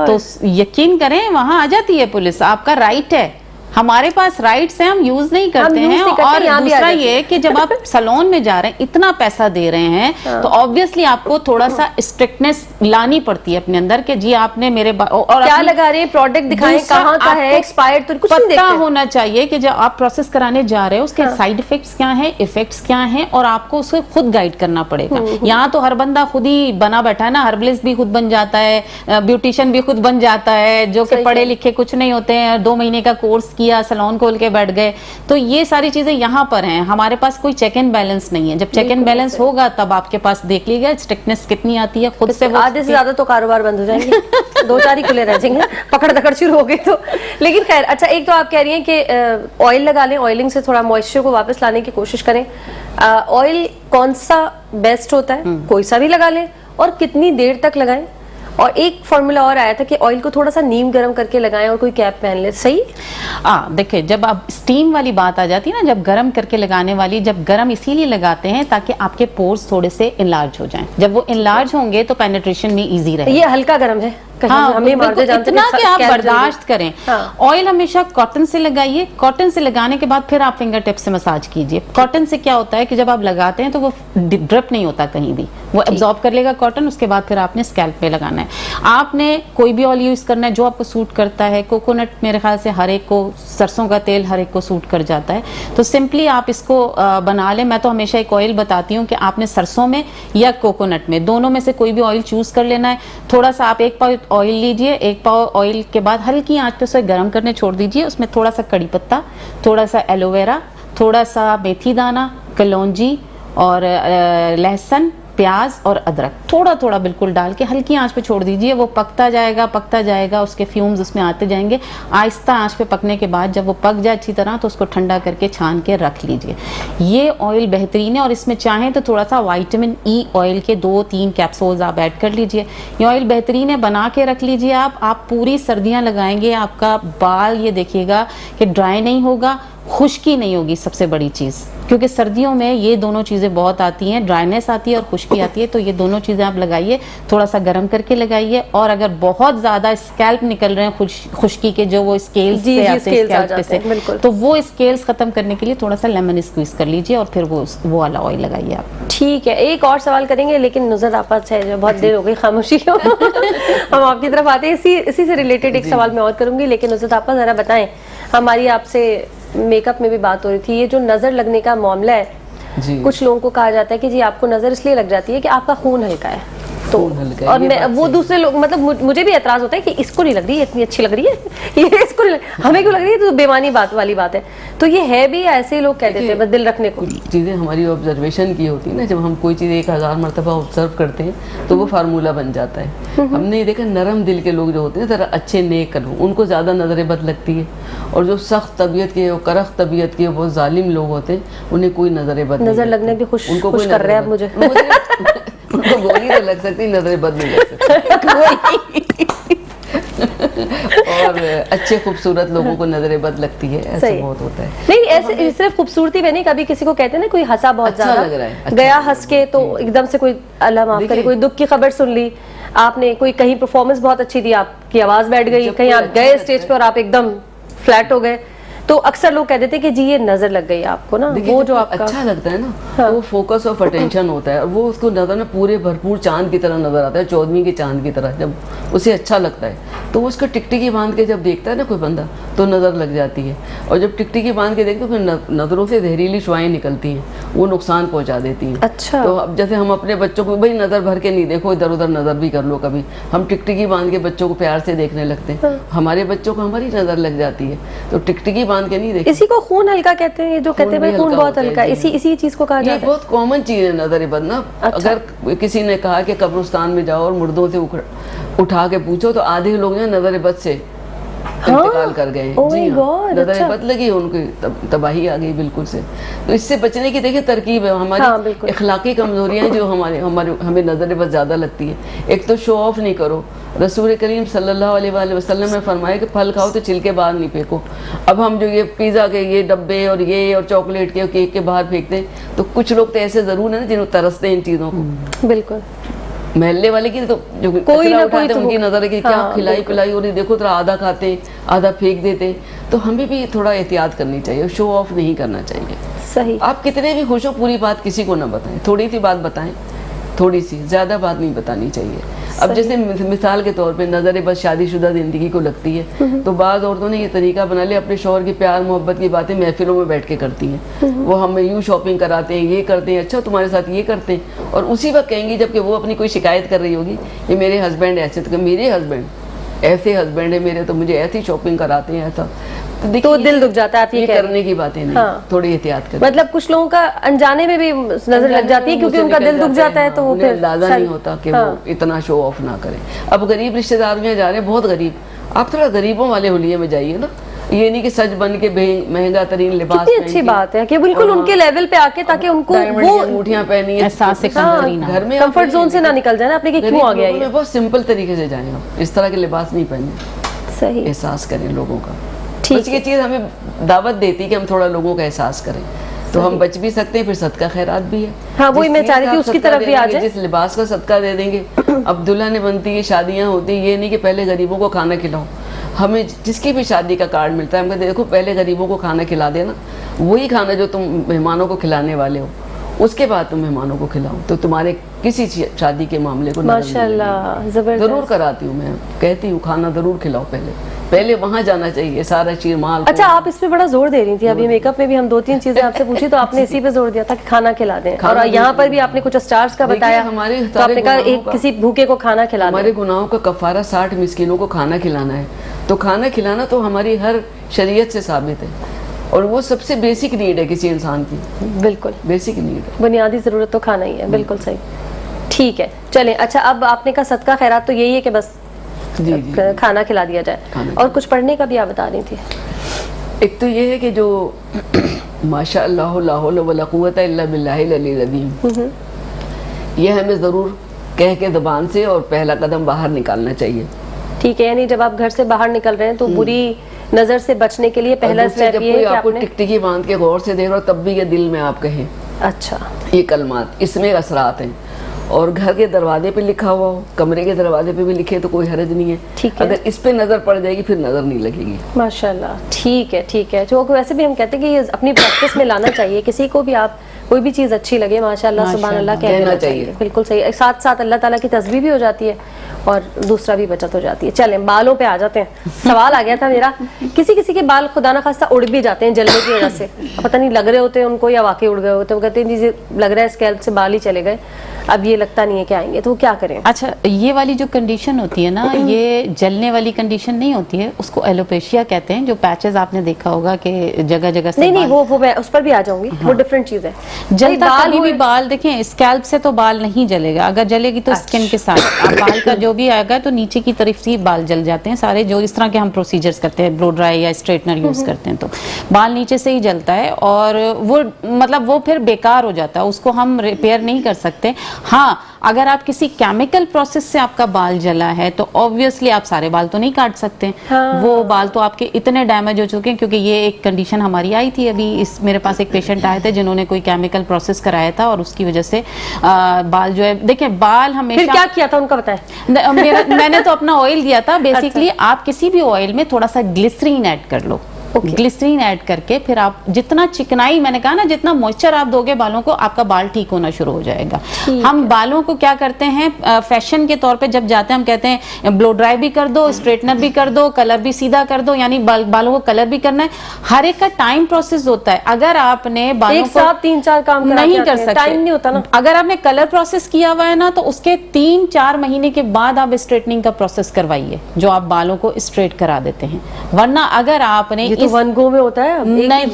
[SPEAKER 2] तो यकीन करें वहां आ जाती है पुलिस, आपका राइट है, हमारे पास राइट्स हैं, हम यूज नहीं करते हैं। और दूसरा ये कि जब आप सैलून में जा रहे हैं, इतना पैसा दे रहे हैं, तो ऑब्वियसली आपको थोड़ा सा स्ट्रिक्टनेस लानी पड़ती है अपने अंदर के जी आपने मेरे और
[SPEAKER 1] क्या लगा रहे हैं, प्रोडक्ट दिखाएं, कहाँ का है, एक्सपायर्ड, तो कुछ नहीं देखते।
[SPEAKER 2] पता होना चाहिए कि जब आप प्रोसेस कराने जा रहे हो उसके साइड इफेक्ट्स क्या हैं, इफेक्ट्स क्या हैं, और आपको उसे खुद गाइड करना पड़ेगा। यहाँ तो हर बंदा खुद ही बना बैठा है ना, हर्बलिस्ट भी खुद बन जाता है, ब्यूटिशियन भी खुद बन जाता है, जो कि पढ़े लिखे कुछ नहीं होते हैं, 2 महीने का कोर्स किया, सैलून खोल के बैठ गए। तो ये सारी चीजें यहाँ पर हैं, हमारे पास कोई चेक एंड बैलेंस नहीं है। जब चेक एंड बैलेंस होगा तब आपके पास देख लीजिएगा स्ट्रिक्टनेस कितनी आती है, खुद से
[SPEAKER 1] आधे से ज्यादा तो कारोबार बंद हो जाएंगे, 2-4 ही खुले रह जाएंगे, पकड़ दकड़ शुरू हो गई तो। लेकिन खैर, अच्छा, एक तो आप कह रही हैं कि ऑयल लगा लें, ऑयलिंग से थोड़ा मॉइस्चर को वापस लाने की कोशिश करें। ऑयल कौन सा बेस्ट होता है, कोई सा भी लगा लें, और कितनी देर तक लगाएं? और एक फॉर्मूला और आया था कि ऑयल को थोड़ा सा नीम गर्म करके लगाएं और कोई कैप पहन ले, सही?
[SPEAKER 2] देखिए, जब आप स्टीम वाली बात आ जाती है ना, जब गर्म करके लगाने वाली, जब गर्म इसीलिए लगाते हैं ताकि आपके पोर्स थोड़े से इनलार्ज हो जाएं। जब वो इनलार्ज होंगे तो पेनिट्रेशन में इजी रहे।
[SPEAKER 1] ये हल्का गर्म है,
[SPEAKER 2] हाँ, इतना कि आप बर्दाश्त करें। ऑयल हमेशा कॉटन से लगाइए, कॉटन से लगाने के बाद फिर आप फिंगर टिप से मसाज कीजिए। कॉटन से क्या होता है कि जब आप लगाते हैं तो वो ड्रिप नहीं होता कहीं भी, वो एब्जॉर्ब कर लेगा कॉटन, उसके बाद फिर आपने स्कैल्प पे लगाना है। आपने कोई भी ऑयल यूज करना है जो आपको सूट करता है। कोकोनट मेरे ख्याल से हर एक को, सरसों का तेल हर एक को सूट कर जाता है, तो सिंपली आप इसको बना लें। मैं तो हमेशा एक ऑयल बताती हूँ कि आपने सरसों में या कोकोनट में, दोनों में से कोई भी ऑयल चूज कर लेना है। थोड़ा सा आप 1 पाव ऑयल लीजिए, 1 पाव ऑयल के बाद हल्की आंच पे उसे गर्म करने छोड़ दीजिए। उसमें थोड़ा सा कड़ी पत्ता, थोड़ा सा एलोवेरा, थोड़ा सा मेथी दाना, कलौंजी और लहसुन, प्याज और अदरक थोड़ा थोड़ा बिल्कुल डाल के हल्की आंच पे छोड़ दीजिए। वो पकता जाएगा, उसके फ्यूम्स उसमें आते जाएंगे। आहिस्ता आंच पे पकने के बाद जब वो पक जाए अच्छी तरह तो उसको ठंडा करके छान के रख लीजिए। ये ऑयल बेहतरीन है, और इसमें चाहें तो थोड़ा सा विटामिन ई ऑयल के 2-3 कैप्सूल्स आप ऐड कर लीजिए। ये ऑयल बेहतरीन है, बना के रख लीजिए। आप पूरी सर्दियाँ लगाएंगे, आपका बाल ये देखिएगा कि ड्राई नहीं होगा, खुश्की नहीं होगी, सबसे बड़ी चीज़, क्योंकि सर्दियों में ये दोनों चीज़ें बहुत आती हैं, ड्राइनेस आती है और खुश्की आती है। तो ये दोनों चीज़ें आप लगाइए, थोड़ा सा गर्म करके लगाइए। और अगर बहुत ज़्यादा स्कैल्प निकल रहे हैं खुश्की के, जो वो स्केल्स से आते हैं स्कैल्प पे से, तो वो स्केल्स खत्म करने के लिए थोड़ा सा लेमन स्क्वीज कर लीजिए और फिर वो वाला ऑयल लगाइए आप।
[SPEAKER 1] ठीक है, एक और सवाल करेंगे, लेकिन नुज़रत आपा है जो बहुत देर हो गई खामोशी हो हम आपकी तरफ आते हैं। इसी से रिलेटेड एक सवाल मैं और करूंगी, लेकिन नुज़रत आपा जरा बताएं, हमारी आपसे मेकअप में भी बात हो रही थी, ये जो नजर लगने का मामला है, कुछ लोगों को कहा जाता है कि जी आपको नजर इसलिए लग जाती है कि आपका खून हल्का है। तो
[SPEAKER 3] खून हल्का है,
[SPEAKER 1] और
[SPEAKER 3] ये
[SPEAKER 1] मैं
[SPEAKER 3] बात
[SPEAKER 1] वो
[SPEAKER 3] सही
[SPEAKER 1] दूसरे लोग मतलब मुझे भी एतराज होता है कि इसको नहीं लग रही है, इतनी अच्छी लग रही है ये इसको नहीं हमें क्यों लग रही है, तो बेमानी बात वाली बात है। तो ये है भी ऐसे ही लोग कह देते हैं बस दिल रखने को।
[SPEAKER 3] कुछ चीज़ें हमारी ऑब्जर्वेशन की होती है ना, जब हम कोई चीज़ 1000 मरतबा ऑब्जर्व करते हैं तो वो फार्मूला बन जाता है। हमने ये देखा नरम दिल के लोग जो होते हैं ज़रा अच्छे नेक लोग, उनको ज़्यादा नज़र बद लगती है, और जो सख्त तबीयत के और करख तबीयत के बहुत जालिम लोग होते हैं उन्हें कोई नज़र बद नहीं
[SPEAKER 1] नजर
[SPEAKER 3] लगती।
[SPEAKER 1] लगने भी खुश
[SPEAKER 3] उनको
[SPEAKER 1] खुश
[SPEAKER 3] कोई
[SPEAKER 1] कर रहे हैं
[SPEAKER 3] नज़र
[SPEAKER 1] आप मुझे
[SPEAKER 3] उनको गोली तो लग सकती, नजर बद नहीं लग सकती। और अच्छे खूबसूरत लोगों को नजर बद लगती है, ऐसा
[SPEAKER 1] सही।
[SPEAKER 3] बहुत होता है।
[SPEAKER 1] नहीं ऐसे सिर्फ खूबसूरती में नहीं, कभी किसी को कहते हैं ना कोई हंसा बहुत
[SPEAKER 3] अच्छा
[SPEAKER 1] ज्यादा
[SPEAKER 3] लग रहा है, अच्छा
[SPEAKER 1] गया
[SPEAKER 3] लग रहा
[SPEAKER 1] हंस के, तो एकदम से कोई अल्लाह माफ करे
[SPEAKER 3] देखिए-
[SPEAKER 1] कोई दुख की खबर सुन ली आपने, कोई कहीं परफॉर्मेंस बहुत अच्छी थी, आपकी आवाज बैठ गई,
[SPEAKER 3] जब
[SPEAKER 1] कहीं
[SPEAKER 3] कोई
[SPEAKER 1] आप
[SPEAKER 3] अच्छा
[SPEAKER 1] गए
[SPEAKER 3] लगता
[SPEAKER 1] स्टेज
[SPEAKER 3] है।
[SPEAKER 1] पे और आप एकदम फ्लैट हो गए, तो अक्सर लोग कह देते हैं कि जी ये नजर लग गई आपको ना,
[SPEAKER 3] देखिए
[SPEAKER 1] वो
[SPEAKER 3] जब
[SPEAKER 1] जो
[SPEAKER 3] कोई
[SPEAKER 1] आपका
[SPEAKER 3] अच्छा लगता है ना,
[SPEAKER 1] हाँ।
[SPEAKER 3] वो फोकस ऑफ अटेंशन होता है, और वो उसको नजर में पूरे भरपूर चांद की तरह नजर आता है, 14वीं के चांद की तरह। जब उसे अच्छा लगता है तो वो उसको टिकटिकी बांध के जब देखता है ना कोई बंदा, तो नज़र लग जाती है। और जब टिकटिकी बांध के देखते तो फिर नज़रों से जहरीली शुआएं निकलती हैं, वो नुकसान पहुंचा देती हैं।
[SPEAKER 1] अच्छा।
[SPEAKER 3] तो अब जैसे हम अपने बच्चों को भाई नज़र भर के नहीं देखो, इधर उधर नज़र भी कर लो, कभी हम टिकटिकी बांध के बच्चों को प्यार से देखने लगते हैं, हमारे बच्चों को हमारी नज़र लग जाती है, तो टिकटिकी बांध के नहीं देखते।
[SPEAKER 1] इसी को खून हल्का कहते हैं, ये जो कहते हैं
[SPEAKER 3] भी
[SPEAKER 1] भाई खून
[SPEAKER 3] हल्का
[SPEAKER 1] बहुत
[SPEAKER 3] होता है,
[SPEAKER 1] हल्का है,
[SPEAKER 3] जी।
[SPEAKER 1] इसी चीज को कहा
[SPEAKER 3] ये
[SPEAKER 1] जाता है।
[SPEAKER 3] बहुत कॉमन चीज है नजर बद ना।
[SPEAKER 1] अच्छा।
[SPEAKER 3] अगर किसी ने कहा कि कब्रिस्तान में जाओ और मुर्दों से उठा के पूछो, तो आधे लोग जो नजर बद से इंतकाल कर गए।
[SPEAKER 1] Oh
[SPEAKER 3] जी
[SPEAKER 1] my
[SPEAKER 3] हाँ,
[SPEAKER 1] God,
[SPEAKER 3] नजर
[SPEAKER 1] अच्छा।
[SPEAKER 3] बद लगी, उनकी तबाही आ गई बिल्कुल से। तो इससे बचने की देखिए तरकीब है,
[SPEAKER 1] हाँ,
[SPEAKER 3] हमारी
[SPEAKER 1] बिल्कुल।
[SPEAKER 3] इखलाकी कमजोरियां जो हमें नजर बद ज्यादा लगती है। एक तो शो ऑफ नहीं करो, रसूल करीम सल्लल्लाहु अलैहि वसल्लम ने फरमाया कि फल खाओ तो छिलके बाहर नहीं फेंको। अब हम जो ये पिज़्ज़ा के ये डब्बे और ये और चॉकलेट के और केक के बाहर फेंकते हैं, तो कुछ लोग तो ऐसे ज़रूर है ना जिन्हें तरसते हैं इन चीज़ों को।
[SPEAKER 1] बिल्कुल
[SPEAKER 3] महल्ले वाले की तो जो
[SPEAKER 1] कोई
[SPEAKER 3] कचरा
[SPEAKER 1] ना
[SPEAKER 3] उठाते
[SPEAKER 1] कोई
[SPEAKER 3] हैं,
[SPEAKER 1] तो
[SPEAKER 3] उनकी नज़र है कि क्या
[SPEAKER 1] हाँ,
[SPEAKER 3] खिलाई
[SPEAKER 1] बिल्कुल।
[SPEAKER 3] पिलाई हो रही, देखो तो आधा खाते हैं, आधा फेंक देते हैं। तो हमें भी थोड़ा एहतियात करनी चाहिए, शो ऑफ नहीं करना चाहिए।
[SPEAKER 1] सही।
[SPEAKER 3] आप कितने भी खुश हो, पूरी बात किसी को ना बताएं, थोड़ी सी बात बताएं, थोड़ी सी, ज़्यादा बात नहीं बतानी चाहिए। अब जैसे मिसाल के तौर पे नज़र बस शादीशुदा ज़िंदगी को लगती है, तो बाज़ औरतों ने ये तरीका बना लिया, अपने शौहर की प्यार मोहब्बत की बातें महफिलों में बैठ के करती हैं। वो हमें यूँ शॉपिंग कराते हैं, ये करते हैं, अच्छा तुम्हारे साथ ये करते हैं, और उसी वक्त कहेंगी जबकि वो अपनी कोई शिकायत कर रही होगी, ये मेरे हस्बैंड ऐसे, तो मेरे हस्बैंड ऐसे हस्बैंड है मेरे, तो मुझे ऐसी शॉपिंग कराते हैं, ऐसा। तो देखिए
[SPEAKER 1] तो दिल दुख जाता है, आप ये
[SPEAKER 3] ये
[SPEAKER 1] कह रहे हैं।
[SPEAKER 3] करने की बातें नहीं,
[SPEAKER 1] हाँ।
[SPEAKER 3] थोड़ी एहतियात करें।
[SPEAKER 1] मतलब कुछ लोगों का अनजाने में भी नजर लग जाती है, क्योंकि उनका दिल दुख जाता है, तो वो
[SPEAKER 3] उन्हें
[SPEAKER 1] फिर
[SPEAKER 3] अंदाजा नहीं होता कि
[SPEAKER 1] हाँ।
[SPEAKER 3] वो इतना शो ऑफ ना करें। अब गरीब रिश्तेदार में जा रहे हैं, बहुत गरीब, आप थोड़ा गरीबों वाले हुलिये में जाइए ना, ये नहीं कि सज बन के महंगा तरीन लिबास
[SPEAKER 1] कितनी अच्छी बात है कि बिल्कुल उनके लेवल पे आके, ताकि उनको वो
[SPEAKER 3] अंगूठियां पहनी है,
[SPEAKER 2] एहसास से कमजोरी ना हो।
[SPEAKER 3] घर में
[SPEAKER 1] कंफर्ट जोन से ना निकल जाए ना अपने, कि क्यों आ गया ये।
[SPEAKER 3] बहुत सिंपल तरीके से जाएं, आप इस तरह के लिबास नहीं पहने,
[SPEAKER 1] सही।
[SPEAKER 3] एहसास करें लोगों का।
[SPEAKER 1] ठीक
[SPEAKER 3] बस ये चीज़ हमें दावत देती है कि हम थोड़ा लोगों का एहसास करें, तो हम बच भी सकते हैं, फिर सदका खैरात भी है।
[SPEAKER 1] हाँ, वही
[SPEAKER 3] जिस
[SPEAKER 1] मैं
[SPEAKER 3] चीज़
[SPEAKER 1] चाह रही
[SPEAKER 3] का
[SPEAKER 1] थी
[SPEAKER 3] आप
[SPEAKER 1] उसकी
[SPEAKER 3] सदका
[SPEAKER 1] तरफ
[SPEAKER 3] दे
[SPEAKER 1] भी आ
[SPEAKER 3] देंगे,
[SPEAKER 1] जाए।
[SPEAKER 3] जिस लिबास का सदका दे देंगे। अब दुल्हन ने बनती है, शादियाँ होती हैं, ये नहीं कि पहले गरीबों को खाना खिलाओ। हमें जिसकी भी शादी का कार्ड मिलता है, हम कहते देखो पहले गरीबों को खाना खिला देना, वही खाना जो तुम मेहमानों को खिलाने वाले हो, उसके बाद तुम मेहमानों को खिलाओ, तो तुम्हारे किसी शादी के मामले को नजर नहीं
[SPEAKER 1] माशाल्लाह,
[SPEAKER 3] लगेगी।
[SPEAKER 1] जबरदस्त।
[SPEAKER 3] जरूर कराती हूँ मैं, कहती हूँ खाना जरूर खिलाओ, पहले वहाँ जाना चाहिए, सारा चीज माल।
[SPEAKER 1] अच्छा, आप इस पे बड़ा जोर दे रही थी अभी। मेकअप में भी हम 2-3 चीजें आपसे पूछी, तो आपने इसी पे जोर दिया था कि खाना खिला दें,
[SPEAKER 3] खाना
[SPEAKER 1] और यहाँ पर भी आपने कुछ स्टार्स का
[SPEAKER 3] देखिए,
[SPEAKER 1] बताया,
[SPEAKER 3] हमारे
[SPEAKER 1] तो आपने कहा
[SPEAKER 3] गुनाहों
[SPEAKER 1] एक
[SPEAKER 3] का-
[SPEAKER 1] किसी भूखे को खाना खिला दें।
[SPEAKER 3] हमारे गुनाहों का कफारा 60 मिस्किनों को खाना खिलाना है, तो खाना खिलाना तो हमारी हर शरीयत से साबित है, और वो सबसे बेसिक नीड है किसी इंसान की,
[SPEAKER 1] बिल्कुल
[SPEAKER 3] बेसिक नीड है।
[SPEAKER 1] बुनियादी जरूरत तो खाना ही है। बिल्कुल सही, ठीक है। चलें, अच्छा अब आपने कहा सदका खैरात तो यही है कि बस
[SPEAKER 3] जी जी।
[SPEAKER 1] खाना खिला दिया जाए,
[SPEAKER 3] खाना
[SPEAKER 1] और कुछ पढ़ने का भी आप बता रही थी।
[SPEAKER 3] एक तो ये है कि जो माशाअल्लाह ला हौला वला कुव्वता इल्ला बिल्लाहिल अलील अज़ीम, ये हमें ज़रूर कह के ज़बान से और पहला कदम बाहर निकालना चाहिए।
[SPEAKER 1] ठीक है, यानी जब आप घर से बाहर निकल रहे हैं तो बुरी नजर से बचने के लिए
[SPEAKER 3] और
[SPEAKER 1] पहला
[SPEAKER 3] दूसरे,
[SPEAKER 1] स्टेप
[SPEAKER 3] जब
[SPEAKER 1] ये
[SPEAKER 3] कोई
[SPEAKER 1] है कि
[SPEAKER 3] आपको
[SPEAKER 1] आपने
[SPEAKER 3] टिकटिकी बांध के गौर से देख रहा हो, तब भी ये दिल में आप कहें
[SPEAKER 1] अच्छा
[SPEAKER 3] ये कलमात, इसमें असरात हैं। और घर के दरवाजे पे लिखा हुआ हो, कमरे के दरवाजे पे भी लिखे तो कोई हर्ज नहीं है।
[SPEAKER 1] ठीक है।
[SPEAKER 3] अगर इस पे नजर पड़ जाएगी फिर नजर नहीं लगेगी।
[SPEAKER 1] माशाल्लाह, ठीक है ठीक है। जो वैसे भी हम कहते हैं कि ये अपनी प्रैक्टिस में लाना चाहिए, किसी को भी आप कोई भी चीज़ अच्छी लगे माशाल्लाह सुभान अल्लाह कहना
[SPEAKER 3] कहना
[SPEAKER 1] चाहिए।
[SPEAKER 3] चाहिए।
[SPEAKER 1] बिल्कुल सही, साथ साथ अल्लाह ताला की तस्बीह भी हो जाती है और दूसरा भी बचत हो जाती है। चलें बालों पे आ जाते हैं। सवाल आ गया था मेरा, किसी किसी के बाल खुदा ना खास्ता उड़ भी जाते हैं जलने की वजह से, पता नहीं लग रहे होते हैं उनको या वाकई उड़ गए होते हैं, वो कहते हैं जी लग रहा है स्कैल्प से बाल ही चले गए। اب یہ لگتا نہیں ہے کہ آئیں گے, تو وہ کیا کریں؟
[SPEAKER 2] اچھا, یہ والی جو کنڈیشن ہوتی ہے نا, یہ جلنے والی کنڈیشن نہیں ہوتی ہے, اس کو ایلوپیشیا کہتے ہیں. جو پیچز آپ نے دیکھا ہوگا کہ جگہ جگہ سے
[SPEAKER 1] نہیں وہ میں اس پر بھی آ جاؤں گی, وہ ڈفرینٹ چیز ہے.
[SPEAKER 2] جلتا کبھی بھی بال, دیکھیں اسکیلپ سے تو بال نہیں جلے گا, اگر جلے گی تو اسکن کے ساتھ. آپ بال کا جو بھی آئے گا تو نیچے کی طرف ہی بال جل جاتے ہیں سارے, جو اس طرح کے ہم پروسیجرز کرتے ہیں, بلو ڈرائی یا اسٹریٹنر یوز کرتے ہیں, تو بال نیچے سے ہی جلتا ہے, اور وہ مطلب وہ پھر بیکار ہو جاتا ہے, اس کو ہم ریپیئر نہیں کر سکتے. ہاں, اگر آپ کسی کیمیکل پروسیس سے آپ کا بال جلا ہے تو obviously آپ سارے بال تو نہیں کاٹ سکتے, وہ بال تو آپ کے اتنے ڈیمیج ہو چکے ہیں. کیونکہ یہ ایک کنڈیشن ہماری آئی تھی ابھی, میرے پاس ایک پیشنٹ آئے تھے جنہوں نے کوئی کیمیکل پروسیس کرایا تھا, اور اس کی وجہ سے بال جو ہے, دیکھیں بال ہمیشہ,
[SPEAKER 1] پھر کیا کیا تھا ان کا بتائیں.
[SPEAKER 2] میں نے تو اپنا آئل دیا تھا بیسکلی. آپ کسی بھی آئل میں تھوڑا سا گلیسرین ایڈ کر لو, گلیسرین ایڈ کر کے پھر آپ جتنا چکنائی, میں نے کہا نا جتنا موئسچر آپ دو گے بالوں کو, آپ کا بال ٹھیک ہونا شروع ہو جائے گا. ہم بالوں کو کیا کرتے ہیں فیشن کے طور پہ جب جاتے ہیں, ہم کہتے ہیں بلو ڈرائی بھی کر دو, اسٹریٹنر بھی کر دو, کلر بھی سیدھا کر دو, یعنی بالوں کو کلر بھی کرنا ہے. ہر ایک کا ٹائم پروسیس ہوتا ہے. اگر آپ نے بالوں کو
[SPEAKER 1] 3-4 کام
[SPEAKER 2] نہیں کر سکتے,
[SPEAKER 1] ٹائم نہیں ہوتا نا.
[SPEAKER 2] اگر آپ نے کلر پروسیس کیا ہوا ہے نا, تو اس کے 3-4 مہینے کے بعد آپ اسٹریٹنگ کا پروسیس کروائیے, جو آپ بالوں کو اسٹریٹ کرا دیتے ہیں. ورنہ اگر آپ نے
[SPEAKER 1] ون گو میں ہوتا ہے,
[SPEAKER 2] نہیں,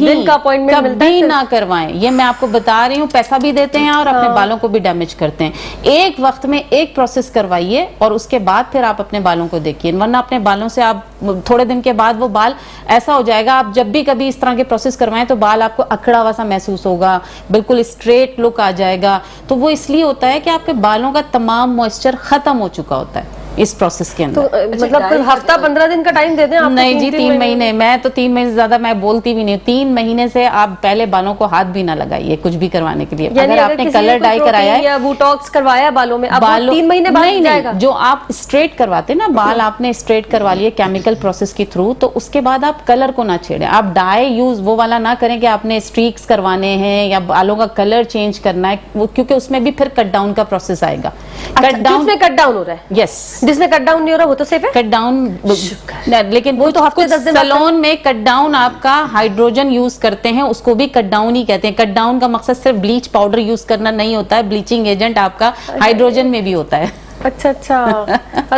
[SPEAKER 2] کبھی نہ کروائیں. یہ میں آپ کو بتا رہی ہوں, پیسہ بھی دیتے ہیں اور اپنے بالوں کو بھی ڈیمیج کرتے ہیں. ایک وقت میں ایک پروسیس کروائیے, اور اس کے بعد پھر آپ اپنے بالوں کو دیکھیے. ورنہ اپنے بالوں سے آپ تھوڑے دن کے بعد وہ بال ایسا ہو جائے گا, آپ جب بھی کبھی اس طرح کے پروسیس کروائیں تو بال آپ کو اکڑا ہوا سا محسوس ہوگا, بالکل اسٹریٹ لک آ جائے گا. تو وہ اس لیے ہوتا ہے کہ آپ کے بالوں کا تمام موئسچر ختم ہو چکا ہوتا ہے اس پروسیس کے اندر.
[SPEAKER 1] مطلب ہفتہ 15 دن کا ٹائم دیتے ہیں آپ؟
[SPEAKER 2] نہیں جی, 3 مہینے. میں تو 3 مہینے سے زیادہ میں بولتی بھی نہیں. 3 مہینے سے آپ پہلے بالوں کو ہاتھ بھی نہ لگائیے کچھ بھی کروانے کے لیے. اگر آپ نے کلر ڈائی کرایا ہے
[SPEAKER 1] یا بوٹاکس کروایا بالوں میں, اب 3 مہینے بعد جائے گا.
[SPEAKER 2] جو آپ اسٹریٹ کرواتے نا بال, آپ نے اسٹریٹ کروا لیے کیمیکل پروسیس کے تھرو, تو اس کے بعد آپ کلر کو نہ چھیڑیں. آپ ڈائی یوز وہ والا نہ کریں کہ آپ نے اسٹریکس کروانے ہیں یا بالوں کا کلر چینج کرنا ہے, کیونکہ اس میں بھی پھر کٹ ڈاؤن کا پروسیس آئے گا.
[SPEAKER 1] جس میں کٹ ڈاؤن ہو رہا ہے,
[SPEAKER 2] یس,
[SPEAKER 1] جس میں کٹ ڈاؤن نہیں ہو رہا وہ تو سیف ہے.
[SPEAKER 2] کٹ ڈاؤن, لیکن وہ تو ہفتے 10 دن سیلون میں کٹ ڈاؤن آپ کا ہائیڈروجن یوز کرتے ہیں, اس کو بھی کٹ ڈاؤن ہی کہتے ہیں. کٹ ڈاؤن کا مقصد صرف بلیچ پاؤڈر یوز کرنا نہیں ہوتا ہے, بلیچنگ ایجنٹ آپ کا ہائیڈروجن میں بھی ہوتا ہے.
[SPEAKER 1] اچھا.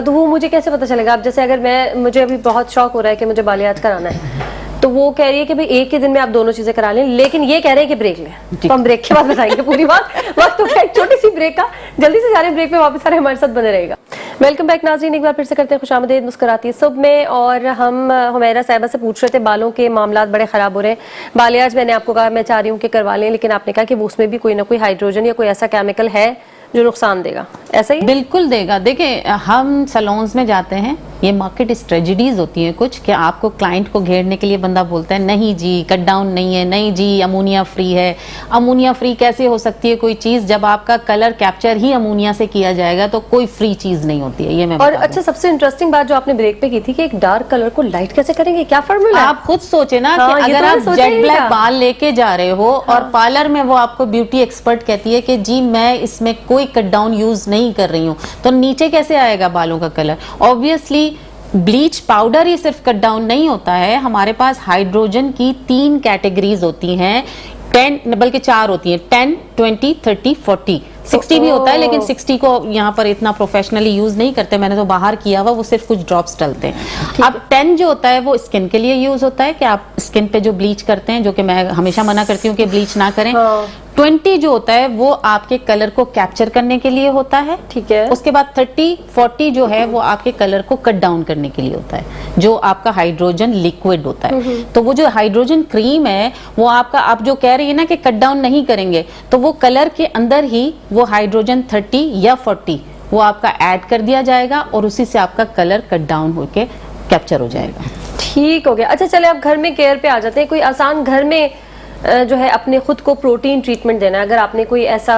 [SPEAKER 1] تو وہ مجھے کیسے پتا چلے گا؟ اب جیسے اگر مجھے ابھی بہت شوق ہو رہا ہے کہ مجھے بالیات کرانا ہے, تو وہ کہہ رہی ہے کہ ایک ہی دن میں آپ دونوں چیزیں کرا لیں, لیکن یہ کہہ رہے ہیں کہ بریک لیں. تو ہم بریک کے بعد بتائیں گے پوری بات. وقت ہو گیا ایک چھوٹی سی بریک کا, جلدی سے جارے بریک میں واپس آ رہے, ہمارے ساتھ بنے رہے گا. ویلکم بیک ناظرین, ایک بار پھر سے کرتے ہیں خوش آمدید مسکراتی صبح میں. اور ہم حمیرہ صاحبہ سے پوچھ رہے تھے بالوں کے معاملات بڑے خراب ہو رہے ہیں. بالیاج میں نے آپ کو کہا میں چاہ رہی ہوں کہ کروا لیں, لیکن آپ نے کہا کہ اس میں بھی کوئی نہ کوئی ہائیڈروجن یا کوئی ایسا کیمیکل ہے جو نقصان دے گا. ایسا ہی
[SPEAKER 2] بالکل دے گا. دیکھیں ہم سلونز میں جاتے ہیں, یہ مارکیٹ اسٹریٹجیز ہوتی ہیں کچھ, کہ آپ کو کلائنٹ کو گھیرنے کے لیے بندہ بولتا ہے نہیں جی کٹ ڈاؤن نہیں ہے, نہیں جی امونیا فری ہے. امونیا فری کیسے ہو سکتی ہے کوئی چیز جب آپ کا کلر کیپچر ہی امونیا سے کیا جائے گا؟ تو کوئی فری چیز نہیں ہوتی ہے, یہ میں.
[SPEAKER 1] اور اچھا, سب سے انٹرسٹنگ بات جو آپ نے بریک پہ کی تھی کہ ایک ڈارک کلر کو لائٹ کیسے کریں گے, کیا فارمولا ہے؟
[SPEAKER 2] آپ خود سوچے نا کہ اگر آپ جیٹ بلیک بال لے کے جا رہے ہو اور پارلر میں وہ آپ کو بیوٹی ایکسپرٹ کہتی ہے کہ جی میں اس میں کوئی کٹ ڈاؤن یوز نہیں کر رہی ہوں, تو نیچے کیسے آئے گا بالوں کا کلر؟ obviously بلیچ پاؤڈر ہی صرف کٹ ڈاؤن نہیں ہوتا ہے, ہمارے پاس ہائیڈروجن کی 3 کیٹیگریز ہوتی ہیں, 10 بلکہ 4 ہوتی ہیں, 10, 20, 30, 40. 60 بھی ہوتا ہے, لیکن 60 کو یہاں پر اتنا پروفیشنلی یوز نہیں کرتے, میں نے تو باہر کیا ہوا, وہ صرف کچھ ڈراپس ڈلتے ہیں. اب 10 جو ہوتا ہے وہ اسکن کے لیے یوز ہوتا ہے, کہ آپ اسکن پہ جو بلیچ کرتے ہیں, جو کہ میں ہمیشہ منع کرتی ہوں کہ بلیچ نہ کریں. 20 جو ہوتا ہے وہ آپ کے کلر کو کیپچر کرنے کے لیے ہوتا ہے,
[SPEAKER 1] ٹھیک ہے. اس
[SPEAKER 2] کے بعد 30, 40 جو ہے وہ آپ کے کلر کو کٹ ڈاؤن کرنے کے لیے ہوتا ہے, جو آپ کا ہائیڈروجن لیکوڈ ہوتا ہے. تو وہ جو ہائیڈروجن کریم ہے وہ آپ کا, آپ جو کہہ رہی ہے نا کہ کٹ ڈاؤن نہیں کریں گے, تو وہ کلر کے اندر ہی وہ ہائیڈروجن 30 یا 40 وہ آپ کا ایڈ کر دیا جائے گا, اور اسی سے آپ کا کلر کٹ ڈاؤن ہو کے کیپچر ہو جائے گا.
[SPEAKER 1] ٹھیک ہو گیا. اچھا چلے اب گھر میں کیئر پہ آ جاتے ہیں. کوئی آسان گھر میں جو ہے اپنے خود کو پروٹین ٹریٹمنٹ دینا ہے, اگر آپ نے کوئی ایسا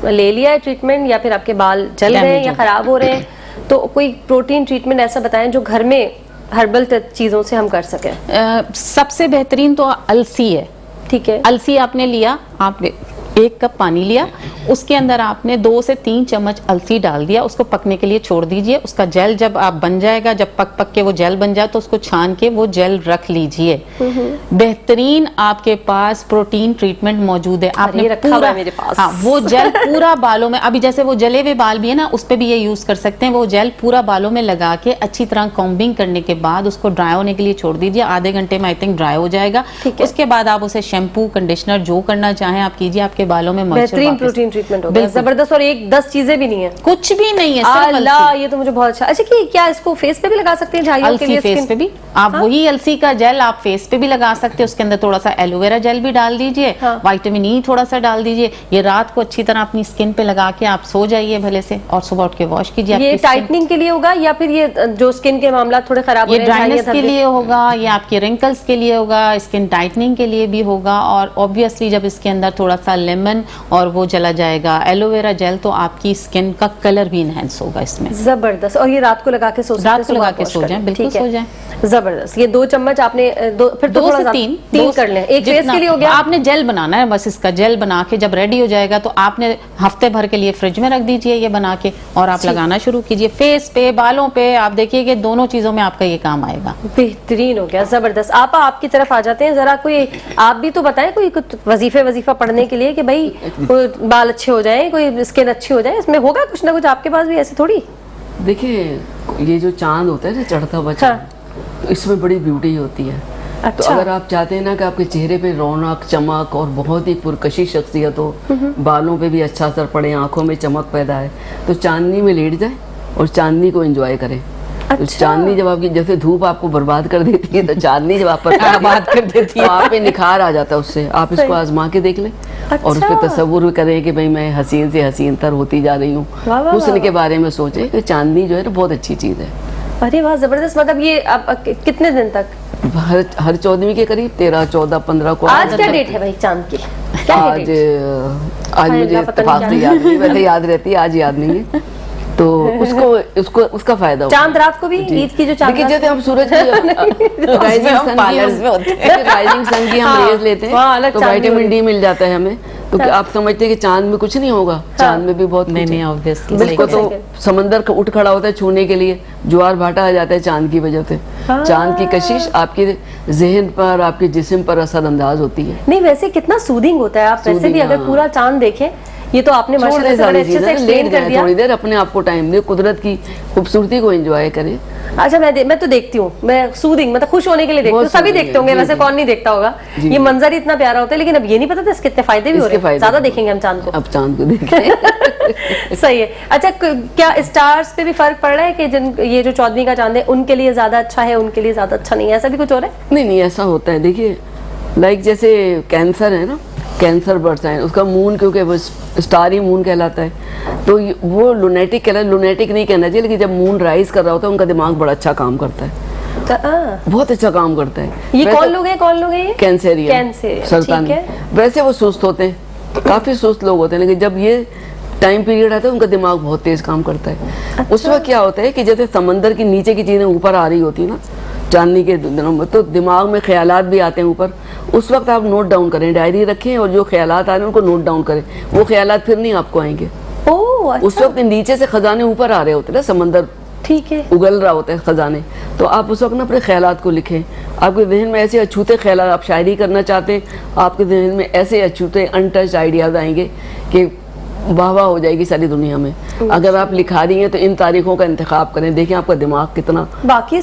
[SPEAKER 1] لے لیا ہے ٹریٹمنٹ, یا پھر آپ کے بال جل رہے ہیں یا خراب ہو رہے ہیں, تو کوئی پروٹین ٹریٹمنٹ ایسا بتائیں جو گھر میں ہربل چیزوں سے ہم کر سکیں.
[SPEAKER 2] سب سے بہترین تو السی ہے.
[SPEAKER 1] ٹھیک ہے,
[SPEAKER 2] السی آپ نے لیا, آپ 1 कप पानी लिया, उसके अंदर आपने 2 से 3 चम्मच अलसी डाल दिया, उसको पकने के लिए छोड़ दीजिए। उसका जेल जब आप बन जाएगा, जब पक के वो जेल बन जाए तो उसको छान के वो जेल रख लीजिए। बेहतरीन आपके पास प्रोटीन ट्रीटमेंट मौजूद है, आपने
[SPEAKER 1] रखा हुआ है मेरे पास।
[SPEAKER 2] हाँ, वो जेल पूरा बालों में, अभी जैसे वो जले हुए बाल भी है ना, उस पे भी ये यूज कर सकते हैं। वो जेल पूरा बालों में लगा के अच्छी तरह कॉम्बिंग करने के बाद उसको ड्राई होने के लिए छोड़ दीजिए। आधे घंटे में आई थिंक ड्राई हो जाएगा। उसके बाद आप उसे शैम्पू, कंडीशनर जो करना चाहें आप कीजिए, आपके बालों में
[SPEAKER 1] बेहतरीन प्रोटीन ट्रीटमेंट होगा, जबरदस्त। और 10 चीजें भी नहीं है,
[SPEAKER 2] कुछ भी नहीं है, सिर्फ
[SPEAKER 1] अल्लाह, ये तो मुझे बहुत अच्छा। अच्छा, कि क्या इसको फेस पे भी लगा सकते हैं झाइयों के लिए?
[SPEAKER 2] फेस पे भी आप वही अलसी का जेल आप फेस पे भी लगा सकते हैं। उसके अंदर थोड़ा सा एलोवेरा जेल भी डाल दीजिए, विटामिन ई थोड़ा सा डाल दीजिए। ये रात को अच्छी तरह अपनी स्किन पे लगा के आप सो जाइए भले से, और सुबह उठ के वॉश कीजिए।
[SPEAKER 1] ये टाइटनिंग के लिए होगा या फिर ये जो स्किन के मामला थोड़े खराब हो
[SPEAKER 2] ये
[SPEAKER 1] रहे हैं,
[SPEAKER 2] ड्राइनेस के लिए होगा, ये आपके रिंकल्स के लिए होगा, स्किन टाइटनिंग के लिए भी होगा। और ऑब्वियसली जब इसके अंदर थोड़ा सा लेमन और वो चला जाएगा एलोवेरा जेल, तो आपकी स्किन का कलर भी इनहेंस होगा इसमें।
[SPEAKER 1] जबरदस्त। और ये रात को लगा के सो सकते हैं,
[SPEAKER 2] रात को लगा के सो जाएं, बिल्कुल सो जाएं।
[SPEAKER 1] जबरदस्त। ये 2 चम्मच आपने फिर तो
[SPEAKER 2] 2
[SPEAKER 1] थोड़ा
[SPEAKER 2] से
[SPEAKER 1] सा 3 कर लें। एक फेस के लिए हो गया।
[SPEAKER 2] आपने जेल बनाना है, बस इसका जेल बना के जब रेडी हो जाएगा तो आपने हफ्ते भर के लिए फ्रिज में रख दीजिए ये बना के, और आप लगाना शुरू कीजिए फेस पे, बालों पे। आप देखिए कि दोनों चीजों में आपका ये काम आएगा।
[SPEAKER 1] बेहतरीन हो गया, जबरदस्त। आपकी तरफ आ जाते हैं जरा। कोई आप भी तो बताएं कोई कुछ वजीफा पढ़ने के लिए कि भाई कोई बाल अच्छे हो जाए, कोई स्किन अच्छी हो जाए, इसमें होगा कुछ ना कुछ आपके पास भी ऐसे थोड़ी?
[SPEAKER 3] देखिए, ये जो चांद होता है ना, चढ़ता हुआ चांद, तो इसमें बड़ी ब्यूटी होती है।
[SPEAKER 1] अच्छा।
[SPEAKER 3] तो अगर आप चाहते हैं ना कि आपके चेहरे पे रौनक, चमक और बहुत ही पुरकशी शख्सियत हो, बालों पे भी अच्छा असर पड़े, आंखों में चमक पैदा है, तो चांदनी में लेट जाए और चांदनी को एंजॉय करें। तो चांदनी जब आपकी, जैसे धूप आपको बर्बाद कर देती है, तो चांदनी जब आप पर बर्बाद कर देती है, तो आप पे निखार आ जाता है उससे। आप इसको आजमा के देख लें और उस पर तस्वुर करें कि भाई मैं हसीन से हसीन तर होती जा रही हूँ। हुस्न के बारे में सोचें कि चांदनी जो है ना बहुत अच्छी चीज़ है।
[SPEAKER 1] अरे वाह, जबरदस्त। मतलब ये आप कितने दिन तक?
[SPEAKER 3] हर 14वीं के करीब 13, 14, 15 को।
[SPEAKER 1] आज क्या डेट है भाई चांद की?
[SPEAKER 3] आज मुझे इत्तेफाक से याद नहीं, वैसे याद रहती है, आज याद नहीं है। तो उसका फायदा होगा।
[SPEAKER 1] चांद रात को भी, ईद की जो चांद,
[SPEAKER 3] देखिए जैसे हम सूरज की राइजिंग सन की हम रेज लेते हैं तो विटामिन डी मिल जाता है हमें। तो आप समझते हैं कि चांद में कुछ नहीं होगा? चांद में भी बहुत कुछ है। बिल्कुल। तो समंदर उठ खड़ा होता है छूने के लिए, ज्वार भाटा आ जाता है चांद की वजह से। चांद की कशिश आपके जहन पर, आपके जिस्म पर असर अंदाज होती है।
[SPEAKER 1] नहीं, वैसे कितना सूदिंग होता है। आप वैसे भी अगर पूरा चांद देखें, ये तो आपने माशाल्लाह से बड़े अच्छे से एक्सप्लेन कर दिया।
[SPEAKER 3] थोड़ी देर अपने आप को टाइम दे, कुदरत की खूबसूरती को एंजॉय करें।
[SPEAKER 1] अच्छा, मैं तो देखती हूँ, मैं सूदिंग मतलब खुश होने के लिए देखती हूँ। सभी देखते होंगे वैसे, कौन नहीं देखता होगा। ये मंजर इतना प्यारा होता है, लेकिन अब ये नहीं पता था इसके कितने फायदे भी हो रहे हैं। ज्यादा देखेंगे हम चांद को,
[SPEAKER 3] अब चांद को देखें।
[SPEAKER 1] सही है। अच्छा, क्या स्टार्स पे भी फर्क पड़ रहा है कि जिन ये जो 14वीं का चांद है उनके लिए ज्यादा अच्छा है, उनके लिए ज्यादा अच्छा नहीं है, ऐसा भी कुछ हो रहा है?
[SPEAKER 3] नहीं, ऐसा होता है। देखिए, लाइक जैसे कैंसर है ना, कैंसर बढ़ता है उसका मून, क्योंकि वो स्टारी मून कहलाता है, तो वो लुनेटिक कहलाता है। लुनेटिक नहीं कहना चाहिए, लेकिन जब मून राइज कर रहा होता है उनका दिमाग बड़ा अच्छा काम करता है, बहुत अच्छा काम करता है।
[SPEAKER 1] ये कौन लोग हैं ये?
[SPEAKER 3] कैंसरियन, सरतान। वैसे वो सुस्त होते हैं, काफी सुस्त लोग होते हैं, लेकिन जब ये टाइम पीरियड आता है उनका दिमाग बहुत तेज काम करता है। अच्छा। उस वक्त क्या होता है कि जैसे समंदर की नीचे की चीजें ऊपर आ रही होती है ना चांदनी के दिनों में, तो दिमाग में ख्यालात भी आते हैं ऊपर। उस वक्त आप नोट डाउन करें, डायरी रखें और जो ख्यालात आ रहे हैं उनको नोट डाउन करें। वो ख्यालात फिर नहीं आपको आएंगे।
[SPEAKER 1] ओह, अच्छा।
[SPEAKER 3] उस वक्त नीचे से खजाने ऊपर आ रहे होते हैं ना, समंदर
[SPEAKER 1] ठीक है
[SPEAKER 3] उगल रहा होता है खजाने। तो आप उस वक्त ना अपने ख्यालात को लिखें। आपके जहन में ऐसे अछूते ख्यालात, आप शायरी करना चाहते हैं, आपके जहन में ऐसे अछूते अनटच्ड आइडियाज आएंगे कि वाह वाह हो जाएगी सारी दुनिया में। अगर आप लिखा रही हैं तो इन तारीखों का इंतखाब करें, देखें आपका दिमाग कितना
[SPEAKER 1] बाकी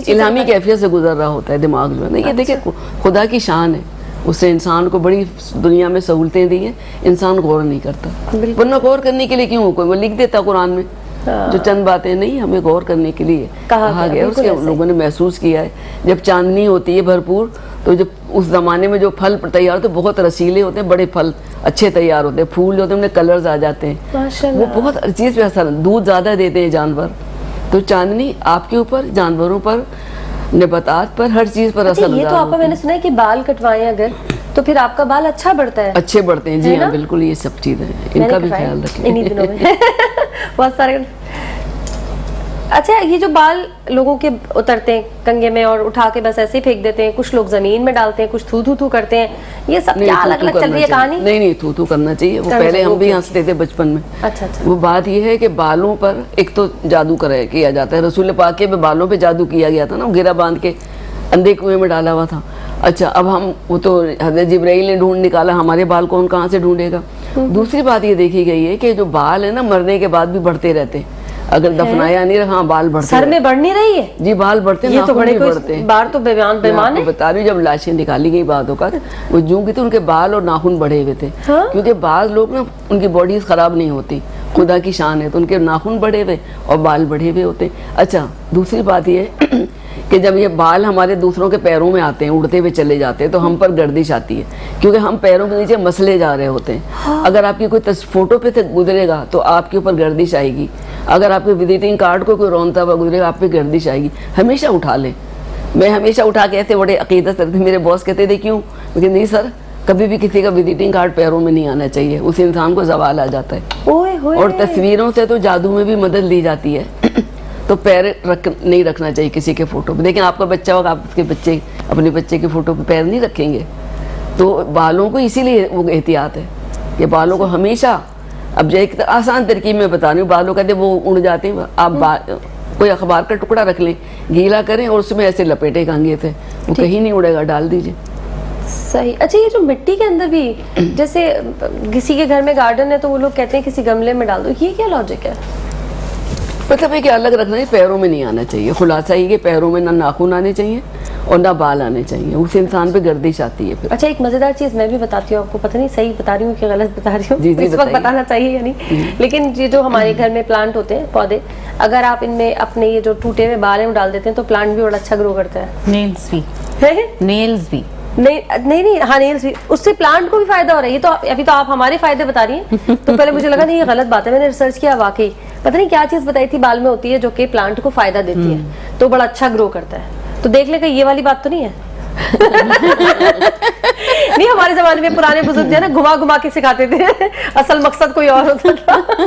[SPEAKER 3] इल्हामी कैफियत से गुजर रहा होता है दिमाग जो है ना। ये देखिए खुदा की शान है, उससे इंसान को बड़ी दुनिया में सहूलतें दी हैं, इंसान गौर नहीं करता। वरना गौर करने के लिए क्यों कोई वो लिख देता कुरान में जो चंद बातें नहीं, हमें गौर करने के लिए कहा गया। उसके लोगों ने महसूस किया है। जब चांदनी होती है भरपूर, तो जब उस जमाने में जो फल तैयार होते हैं बहुत रसीले होते हैं, बड़े फल अच्छे तैयार होते हैं, फूल जो होते हैं उनमें कलर्स आ जाते हैं, वो बहुत हर चीज पे असर, दूध ज्यादा देते हैं जानवर। तो चांदनी आपके ऊपर, जानवरों पर, नबातात पर, हर चीज पर असर।
[SPEAKER 1] ये तो आपका मैंने सुना है कि बाल कटवाएं अगर तो फिर आपका बाल अच्छा बढ़ता है,
[SPEAKER 3] अच्छे बढ़ते हैं। जी हाँ, बिल्कुल, ये सब चीजें इनका भी ख्याल रखें
[SPEAKER 1] इन्हीं दिनों में। बहुत सारे अच्छा, ये जो बाल लोगों के उतरते हैं कंगे में और उठा के बस ऐसे ही फेंक देते हैं, कुछ लोग जमीन में डालते हैं, कुछ थू थू थू करते हैं, ये सब क्या अलग अलग चल रही है कहानी?
[SPEAKER 3] नहीं, थू थू करना चाहिए। वो पहले हम भी हंसते थे बचपन में।
[SPEAKER 1] अच्छा।
[SPEAKER 3] वो बात ये है कि बालों पर एक तो जादू किया जाता है। रसूल पाक के बालों पे जादू किया गया था ना, गिरा बांध के अंधे कुएं में डाला हुआ था। अच्छा, अब हम वो तो हज़रत जिब्राइल ने ढूंढ निकाला, हमारे बाल कौन कहाँ से ढूंढेगा। दूसरी बात ये देखी गई है कि जो बाल है ना, मरने के बाद भी बढ़ते रहते हैं। अगर दफनाया नहीं रहा, हाँ, बाल बढ़ते,
[SPEAKER 1] सर में बढ़ नहीं रही है
[SPEAKER 3] जी, बाल बढ़ते हैं।
[SPEAKER 1] ये तो बड़े
[SPEAKER 3] बढ़ते हैं।
[SPEAKER 1] बार तो बेमान है।
[SPEAKER 3] बता रही हूँ, जब लाशें निकाली गई बातों का, वो जूं की तो उनके बाल और नाखून बढ़े हुए थे।
[SPEAKER 1] हाँ?
[SPEAKER 3] क्योंकि बाल लोग ना, उनकी बॉडीज खराब नहीं होती, खुदा की शान है, तो उनके नाखून बढ़े हुए और बाल बढ़े हुए होते हैं। अच्छा, दूसरी बात ये है कि जब ये बाल हमारे दूसरों के पैरों में आते हैं, उड़ते हुए चले जाते हैं, तो हम पर गर्दिश आती है, क्योंकि हम पैरों के नीचे मसले जा रहे होते हैं।
[SPEAKER 1] हाँ।
[SPEAKER 3] अगर आपकी कोई फोटो पे से गुजरेगा तो आपके ऊपर गर्दिश आएगी। अगर आपके विजिटिंग कार्ड को कोई रोनता हुआ गुजरेगा, आप पे गर्दिश आएगी। हमेशा उठा लें। मैं हमेशा उठा के ऐसे बड़े अकीदत से, मेरे बॉस कहते थे क्यों, लेकिन नहीं सर, कभी भी किसी का विजिटिंग कार्ड पैरों में नहीं आना चाहिए, उस इंसान को जवाल आ जाता है।
[SPEAKER 1] ओए होए।
[SPEAKER 3] और तस्वीरों से तो जादू में भी मदद ली जाती है। तो पैर नहीं रखना चाहिए किसी के फोटो पे। लेकिन आपका बच्चा होगा, आप उसके बच्चे, अपने बच्चे के फोटो पे पैर नहीं रखेंगे। तो बालों को इसीलिए वो एहतियात है कि बालों को हमेशा, अब जो एक आसान तरकीब में बता रही हूँ, बालों कहते वो उड़ जाते हैं, आप कोई अखबार का टुकड़ा रख लें, गीला करें और उसमें ऐसे लपेटे कंघे से, वो कहीं नहीं उड़ेगा, डाल दीजिए।
[SPEAKER 1] सही। अच्छा, ये जो मिट्टी के अंदर भी, जैसे किसी के घर में गार्डन है तो वो लोग कहते हैं किसी गमले में डाल दो, ये क्या लॉजिक है?
[SPEAKER 3] मतलब है कि अलग रखना चाहिए, पैरों में नहीं आना चाहिए। खुलासा ये कि पैरों में ना नाखून आने चाहिए और ना बाल आने चाहिए, उस इंसान पे गर्दिश आती है फिर।
[SPEAKER 1] अच्छा, एक मजेदार चीज मैं भी बताती हूँ आपको, पता नहीं सही बता रही हूँ कि गलत बता रही हूँ,
[SPEAKER 3] जी,
[SPEAKER 1] इस वक्त बताना चाहिए या नहीं, लेकिन ये जो हमारे घर में प्लांट होते हैं, पौधे, अगर आप इनमें अपने ये जो टूटे हुए बाल हैं डाल देते हैं तो प्लांट भी बड़ा अच्छा ग्रो करता है।
[SPEAKER 2] नेल्स भी, नेल्स भी
[SPEAKER 1] नहीं, हाँ, नेल्स भी, उससे प्लांट को भी फायदा हो रहा है। ये तो अभी तो आप हमारे फायदे बता रही हैं, तो पहले मुझे लगा नहीं ये गलत बात है, मैंने रिसर्च किया, वाकई पता नहीं क्या चीज बताई थी बाल में होती है जो कि प्लांट को फायदा देती है, तो बड़ा अच्छा ग्रो करता है। तो देख ले कहीं ये वाली बात तो नहीं है। नहीं, हमारे जमाने में पुराने बुजुर्ग जो है ना, घुमा घुमा के सिखाते थे, असल मकसद कोई और होता था।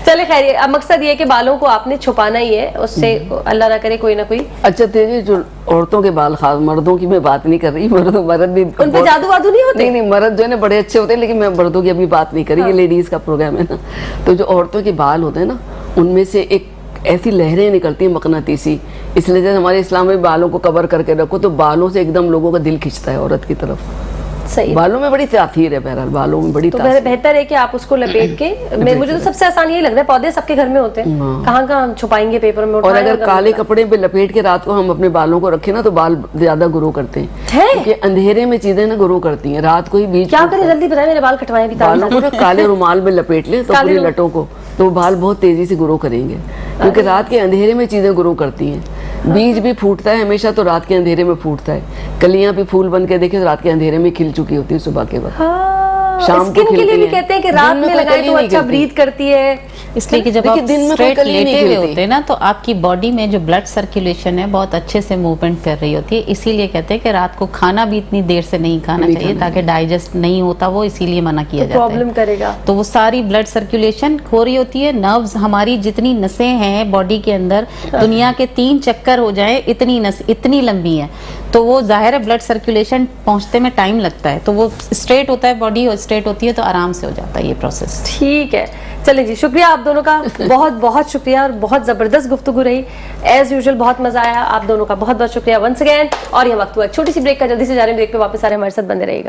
[SPEAKER 1] चले खैर, अब मकसद ये कि बालों को आपने छुपाना ही है, उससे अल्लाह ना करे कोई ना कोई।
[SPEAKER 3] अच्छा, तेरे जो औरतों के बाल, खास मर्दों की मैं बात नहीं कर रही, मर्द भी
[SPEAKER 1] उन पे जादू वादू नहीं होते?
[SPEAKER 3] नहीं, मर्द जो है ना बड़े अच्छे होते हैं, लेकिन मैं मर्दों की अभी बात नहीं करी, ये लेडीज का प्रोग्राम है ना। तो जो औरतों के बाल होते हैं ना, उनमें से एक ऐसी लहरें निकलती हैं मकनातीसी, इसलिए जैसे हमारे इस्लाम में बालों को कवर करके रखो तो बालों से एकदम लोगों का दिल खिंचता है औरत की तरफ।
[SPEAKER 1] सही।
[SPEAKER 3] बालों में बड़ी तासीर है, बहरहाल बालों में बड़ी
[SPEAKER 1] तो
[SPEAKER 3] तासीर।
[SPEAKER 1] बेहतर है कि आप उसको लपेट के, मुझे तो सबसे आसान यही लग रहा है, पौधे सबके घर में होते हैं, कहाँ हम छुपाएंगे पेपर में,
[SPEAKER 3] और अगर काले कपड़े पे लपेट के रात को हम अपने बालों को रखें ना तो बाल ज्यादा ग्रो करते हैं, क्योंकि अंधेरे में चीजें ना ग्रो करती हैं, रात को ही बीच।
[SPEAKER 1] क्या करें, जल्दी बताएं, मेरे बाल कटवाएं भी।
[SPEAKER 3] बालों को ना काले रुमाल में लपेट ले तो पूरी लटों को, तो बाल बहुत तेजी से ग्रो करेंगे, क्योंकि रात के अंधेरे में चीजें ग्रो करती हैं। बीज भी फूटता है हमेशा तो रात के अंधेरे में फूटता है, कलियां भी फूल बन के देखे तो रात के अंधेरे में खिल चुकी होती है सुबह के वक्त।
[SPEAKER 1] शाम को के लिए भी कहते हैं कि रात में लगाए तो अच्छा ब्रीथ करती है,
[SPEAKER 2] इसलिए कि जब आप स्ट्रेट लेटे हुए होते हैं ना तो आपकी बॉडी में जो ब्लड सर्कुलेशन है बहुत अच्छे से मूवमेंट कर रही होती है, इसीलिए कहते हैं कि रात को खाना भी इतनी देर से नहीं खाना चाहिए ताकि डाइजेस्ट नहीं होता, वो इसीलिए मना किया जाता है,
[SPEAKER 1] प्रॉब्लम करेगा।
[SPEAKER 2] तो वो सारी ब्लड सर्कुलेशन हो रही होती है, नर्व्स, हमारी जितनी नसें हैं बॉडी के अंदर, दुनिया के 3 चक्कर हो जाए इतनी लंबी है, तो वो जाहिर है ब्लड सर्कुलेशन पहुंचते में टाइम लगता है, तो वो स्ट्रेट होता है, बॉडी स्ट्रेट होती है तो आराम से हो जाता है ये प्रोसेस।
[SPEAKER 1] ठीक है, चलिए जी, शुक्रिया आप दोनों का, बहुत बहुत शुक्रिया, और बहुत जबरदस्त गुफ्तगू रही एज यूजुअल, बहुत मजा आया। आप दोनों का बहुत बहुत शुक्रिया वंस अगेन। और यह वक्त हुआ एक छोटी सी ब्रेक का, जल्दी से जा रहे हैं ब्रेक पे, वापस आ रहे हैं, हमारे साथ बंदे रहेगा।